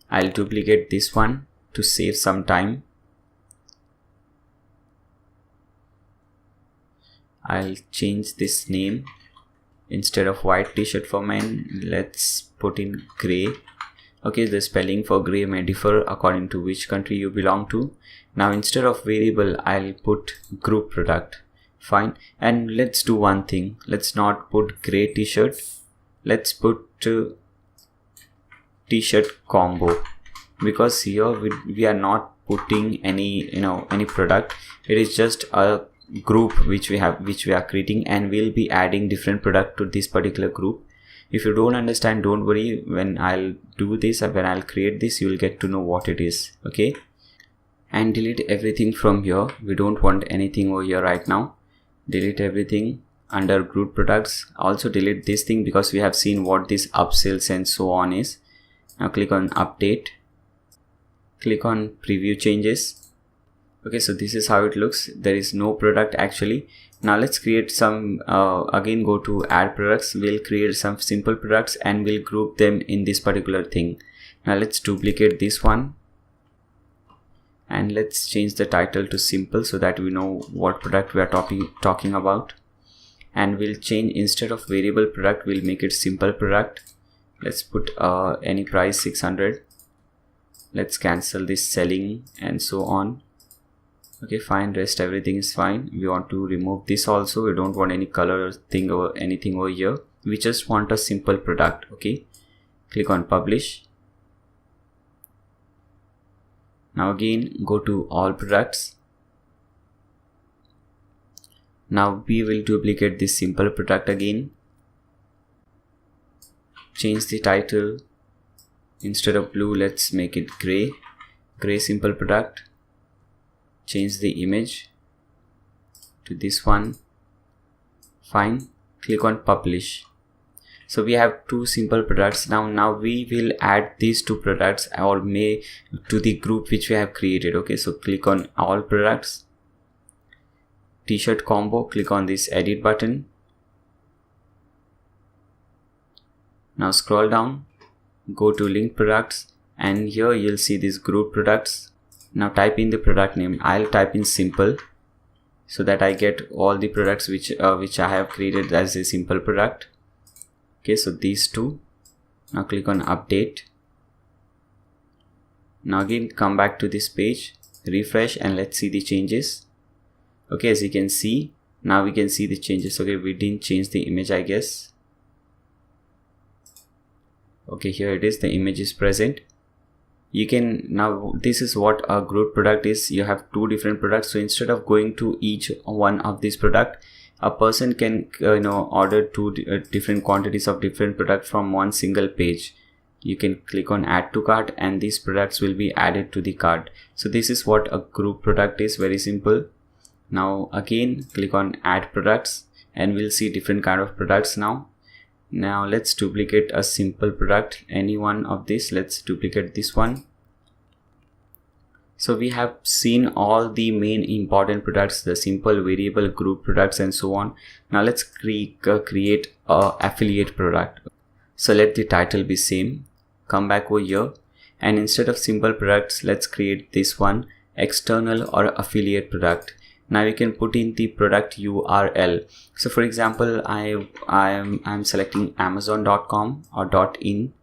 A: I'll duplicate this one to save some time. I'll change this name. Instead of white t-shirt for men, let's put in gray. Okay, the spelling for gray may differ according to which country you belong to. Now instead of variable, I'll put group product. Fine. And let's do one thing. Let's not put gray t-shirt. Let's put t-shirt combo, because here we are not putting any product. It is just a group which we are creating, and we'll be adding different product to this particular group. If you don't understand, don't worry. When I'll do this, when I'll create this, you'll get to know what it is. Okay, and delete everything from here. We don't want anything over here right now. Delete everything under group products. Also delete this thing because we have seen what this upsells and so on is. Now click on update, click on preview changes. Okay, so this is how it looks. There is no product actually. Now let's create some again go to add products. We'll create some simple products and we'll group them in this particular thing. Now let's duplicate this one and let's change the title to simple so that we know what product we are talking about. And we'll change, instead of variable product, we'll make it simple product. Let's put any price 600. Let's cancel this selling and so on. Okay, fine, rest everything is fine. We want to remove this also. We don't want any color thing or anything over here. We just want a simple product. Okay, click on publish. Now again go to all products. Now we will duplicate this simple product again. Change the title. Instead of blue, let's make it gray. Gray simple product. Change the image to this one. Fine. Click on publish. So we have two simple products. Now we will add these two products or may to the group which we have created. Okay, so click on all products. T-shirt combo. Click on this edit button. Now scroll down. Go to link products and here you'll see these group products. Now type in the product name. I'll type in simple so that I get all the products which I have created as a simple product. Okay, so these two. Now click on update. Now again come back to this page, refresh, and let's see the changes. Okay, as you can see, now we can see the changes. Okay, we didn't change the image, I guess. Okay, here it is, the image is present. You can, now this is what a group product is. You have two different products, so instead of going to each one of this product, a person can order two different quantities of different products from one single page. You can click on add to cart and these products will be added to the cart. So this is what a group product is, very simple. Now again click on add products and we'll see different kind of products now. Now let's duplicate a simple product, any one of this. Let's duplicate this one. So we have seen all the main important products, the simple, variable, group products, and so on. Now let's create a affiliate product. So let the title be same. Come back over here and instead of simple products, let's create this one, external or affiliate product. Now you can put in the product URL. So for example, I'm selecting amazon.com or .in.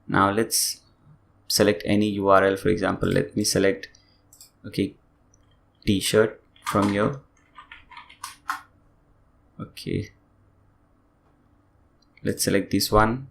A: Now let's select any URL. For example, let me select t-shirt from here. Okay, let's select this one.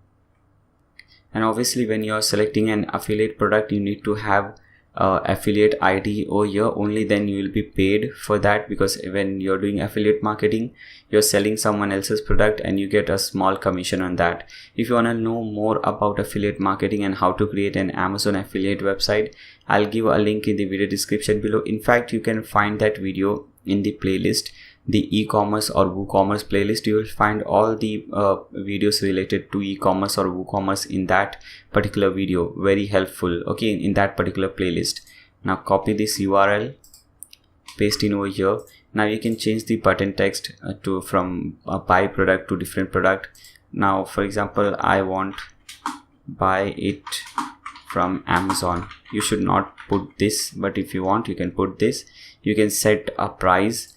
A: And obviously when you are selecting an affiliate product, you need to have affiliate ID over here. Only then you will be paid for that, because when you're doing affiliate marketing, you're selling someone else's product and you get a small commission on that. If you want to know more about affiliate marketing and how to create an Amazon affiliate website, I'll give a link in the video description below. In fact, you can find that video in the playlist, the eCommerce or WooCommerce playlist. You will find all the videos related to eCommerce or WooCommerce in that particular video, very helpful, okay, in that particular playlist. Now copy this URL, paste in over here. Now you can change the button text from buy product to different product. Now for example, I want buy it from Amazon. You should not put this, but if you want, you can put this. You can set a price.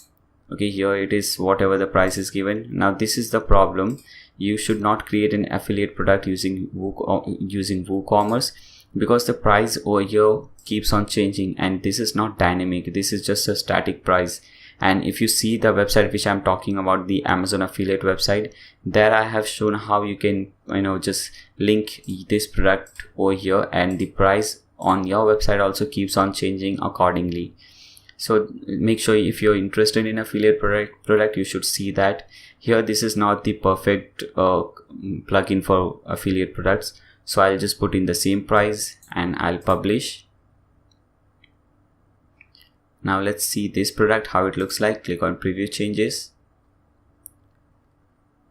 A: Okay, here it is, whatever the price is given. Now this is the problem. You should not create an affiliate product using WooCommerce, because the price over here keeps on changing and this is not dynamic. This is just a static price. And if you see the website which I'm talking about, the Amazon affiliate website, there I have shown how you can just link this product over here, and the price on your website also keeps on changing accordingly. So make sure, if you're interested in affiliate product, you should see that. Here this is not the perfect plugin for affiliate products, so I'll just put in the same price and I'll publish. Now let's see this product, how it looks like. Click on preview changes.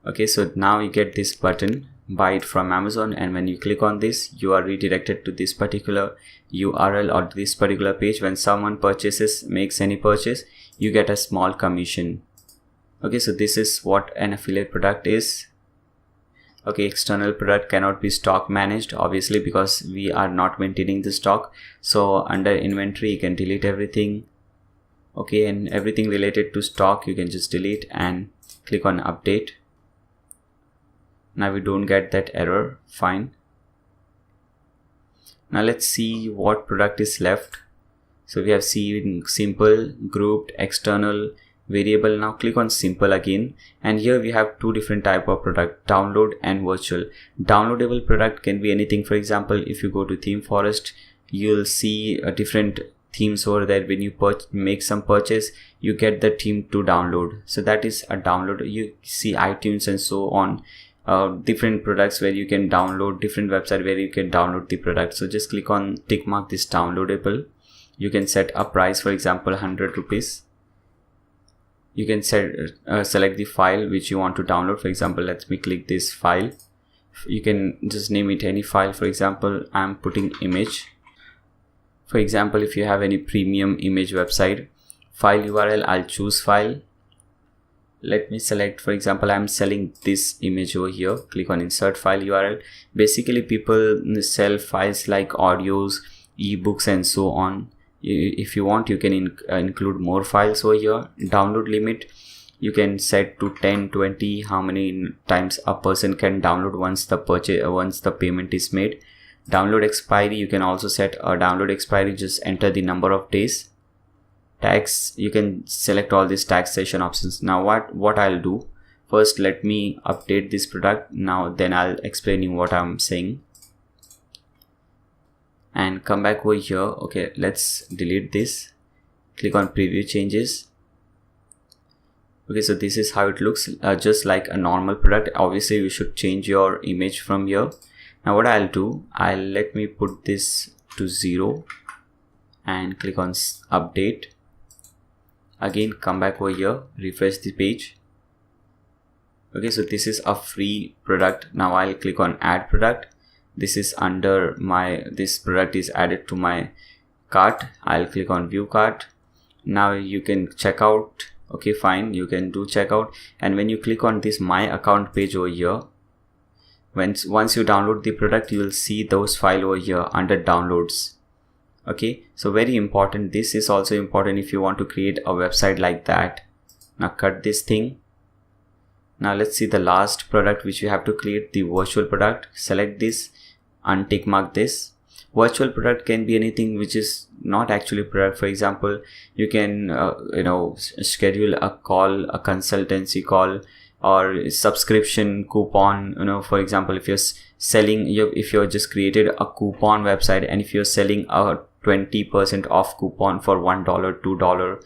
A: Okay, so now you get this button, buy it from Amazon, and when you click on this, you are redirected to this particular URL or this particular page. When someone makes any purchase, you get a small commission. Okay, so this is what an affiliate product is. Okay, external product cannot be stock managed, obviously, because we are not maintaining the stock. So under inventory, you can delete everything. Okay, and everything related to stock you can just delete and click on update. Now we don't get that error, fine. Now let's see what product is left. So we have seen simple, grouped, external, variable. Now click on simple again, and here we have two different type of product, download and virtual. Downloadable product can be anything. For example, if you go to Theme Forest, you'll see a different themes over there. When you make some purchase, you get the theme to download. So that is a download. You see iTunes and so on. Different products where you can download, different website where you can download the product. So just click on tick mark this downloadable. You can set a price, for example 100 rupees. You can select the file which you want to download. For example, let me click this file. You can just name it any file. For example, I'm putting image. For example, if you have any premium image website, file URL, I'll choose file. Let me select, for example, I'm selling this image over here. Click on insert file URL. Basically people sell files like audios, ebooks and so on. If you want, you can include more files over here. Download limit, you can set to 10, 20, how many times a person can download once the payment is made. Download expiry, you can also set a download expiry, just enter the number of days. Tax, you can select all these taxation options. Now what I'll do, first let me update this product. Now then I'll explain you what I'm saying, and come back over here. Okay, let's delete this. Click on preview changes. Okay, so this is how it looks, just like a normal product. Obviously you should change your image from here. Now what I'll do, let me put this to 0 and click on update. Again, come back over here, refresh the page. Okay, so this is a free product. Now I'll click on add product. This is under this product is added to my cart. I'll click on view cart. Now you can check out. Okay, fine, you can do checkout. And when you click on this my account page over here, once you download the product, you will see those files over here under downloads. Okay, so very important. This is also important if you want to create a website like that. Now cut this thing. Now let's see the last product which you have to create, the virtual product. Select this, untick mark this. Virtual product can be anything which is not actually product. For example, you can schedule a call, a consultancy call, or subscription coupon. For example, if you're selling, if you're just created a coupon website, and if you're selling a 20% off coupon for $1, $2,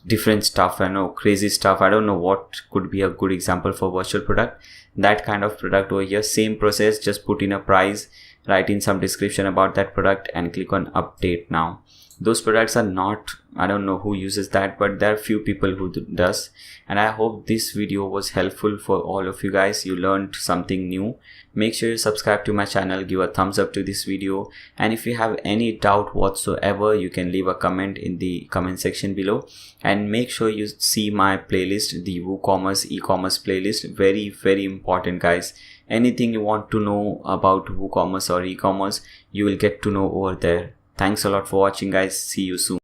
A: different stuff, crazy stuff. I don't know what could be a good example for virtual product. That kind of product over here, same process, just put in a price, write in some description about that product, and click on update. Now those products are not, I don't know who uses that, but there are few people who does. And I hope this video was helpful for all of you guys. You learned something new. Make sure you subscribe to my channel, give a thumbs up to this video, and if you have any doubt whatsoever, you can leave a comment in the comment section below. And make sure you see my playlist, the WooCommerce eCommerce playlist. Very, very important, guys. Anything you want to know about WooCommerce or eCommerce, you will get to know over there. Thanks a lot for watching, guys. See you soon.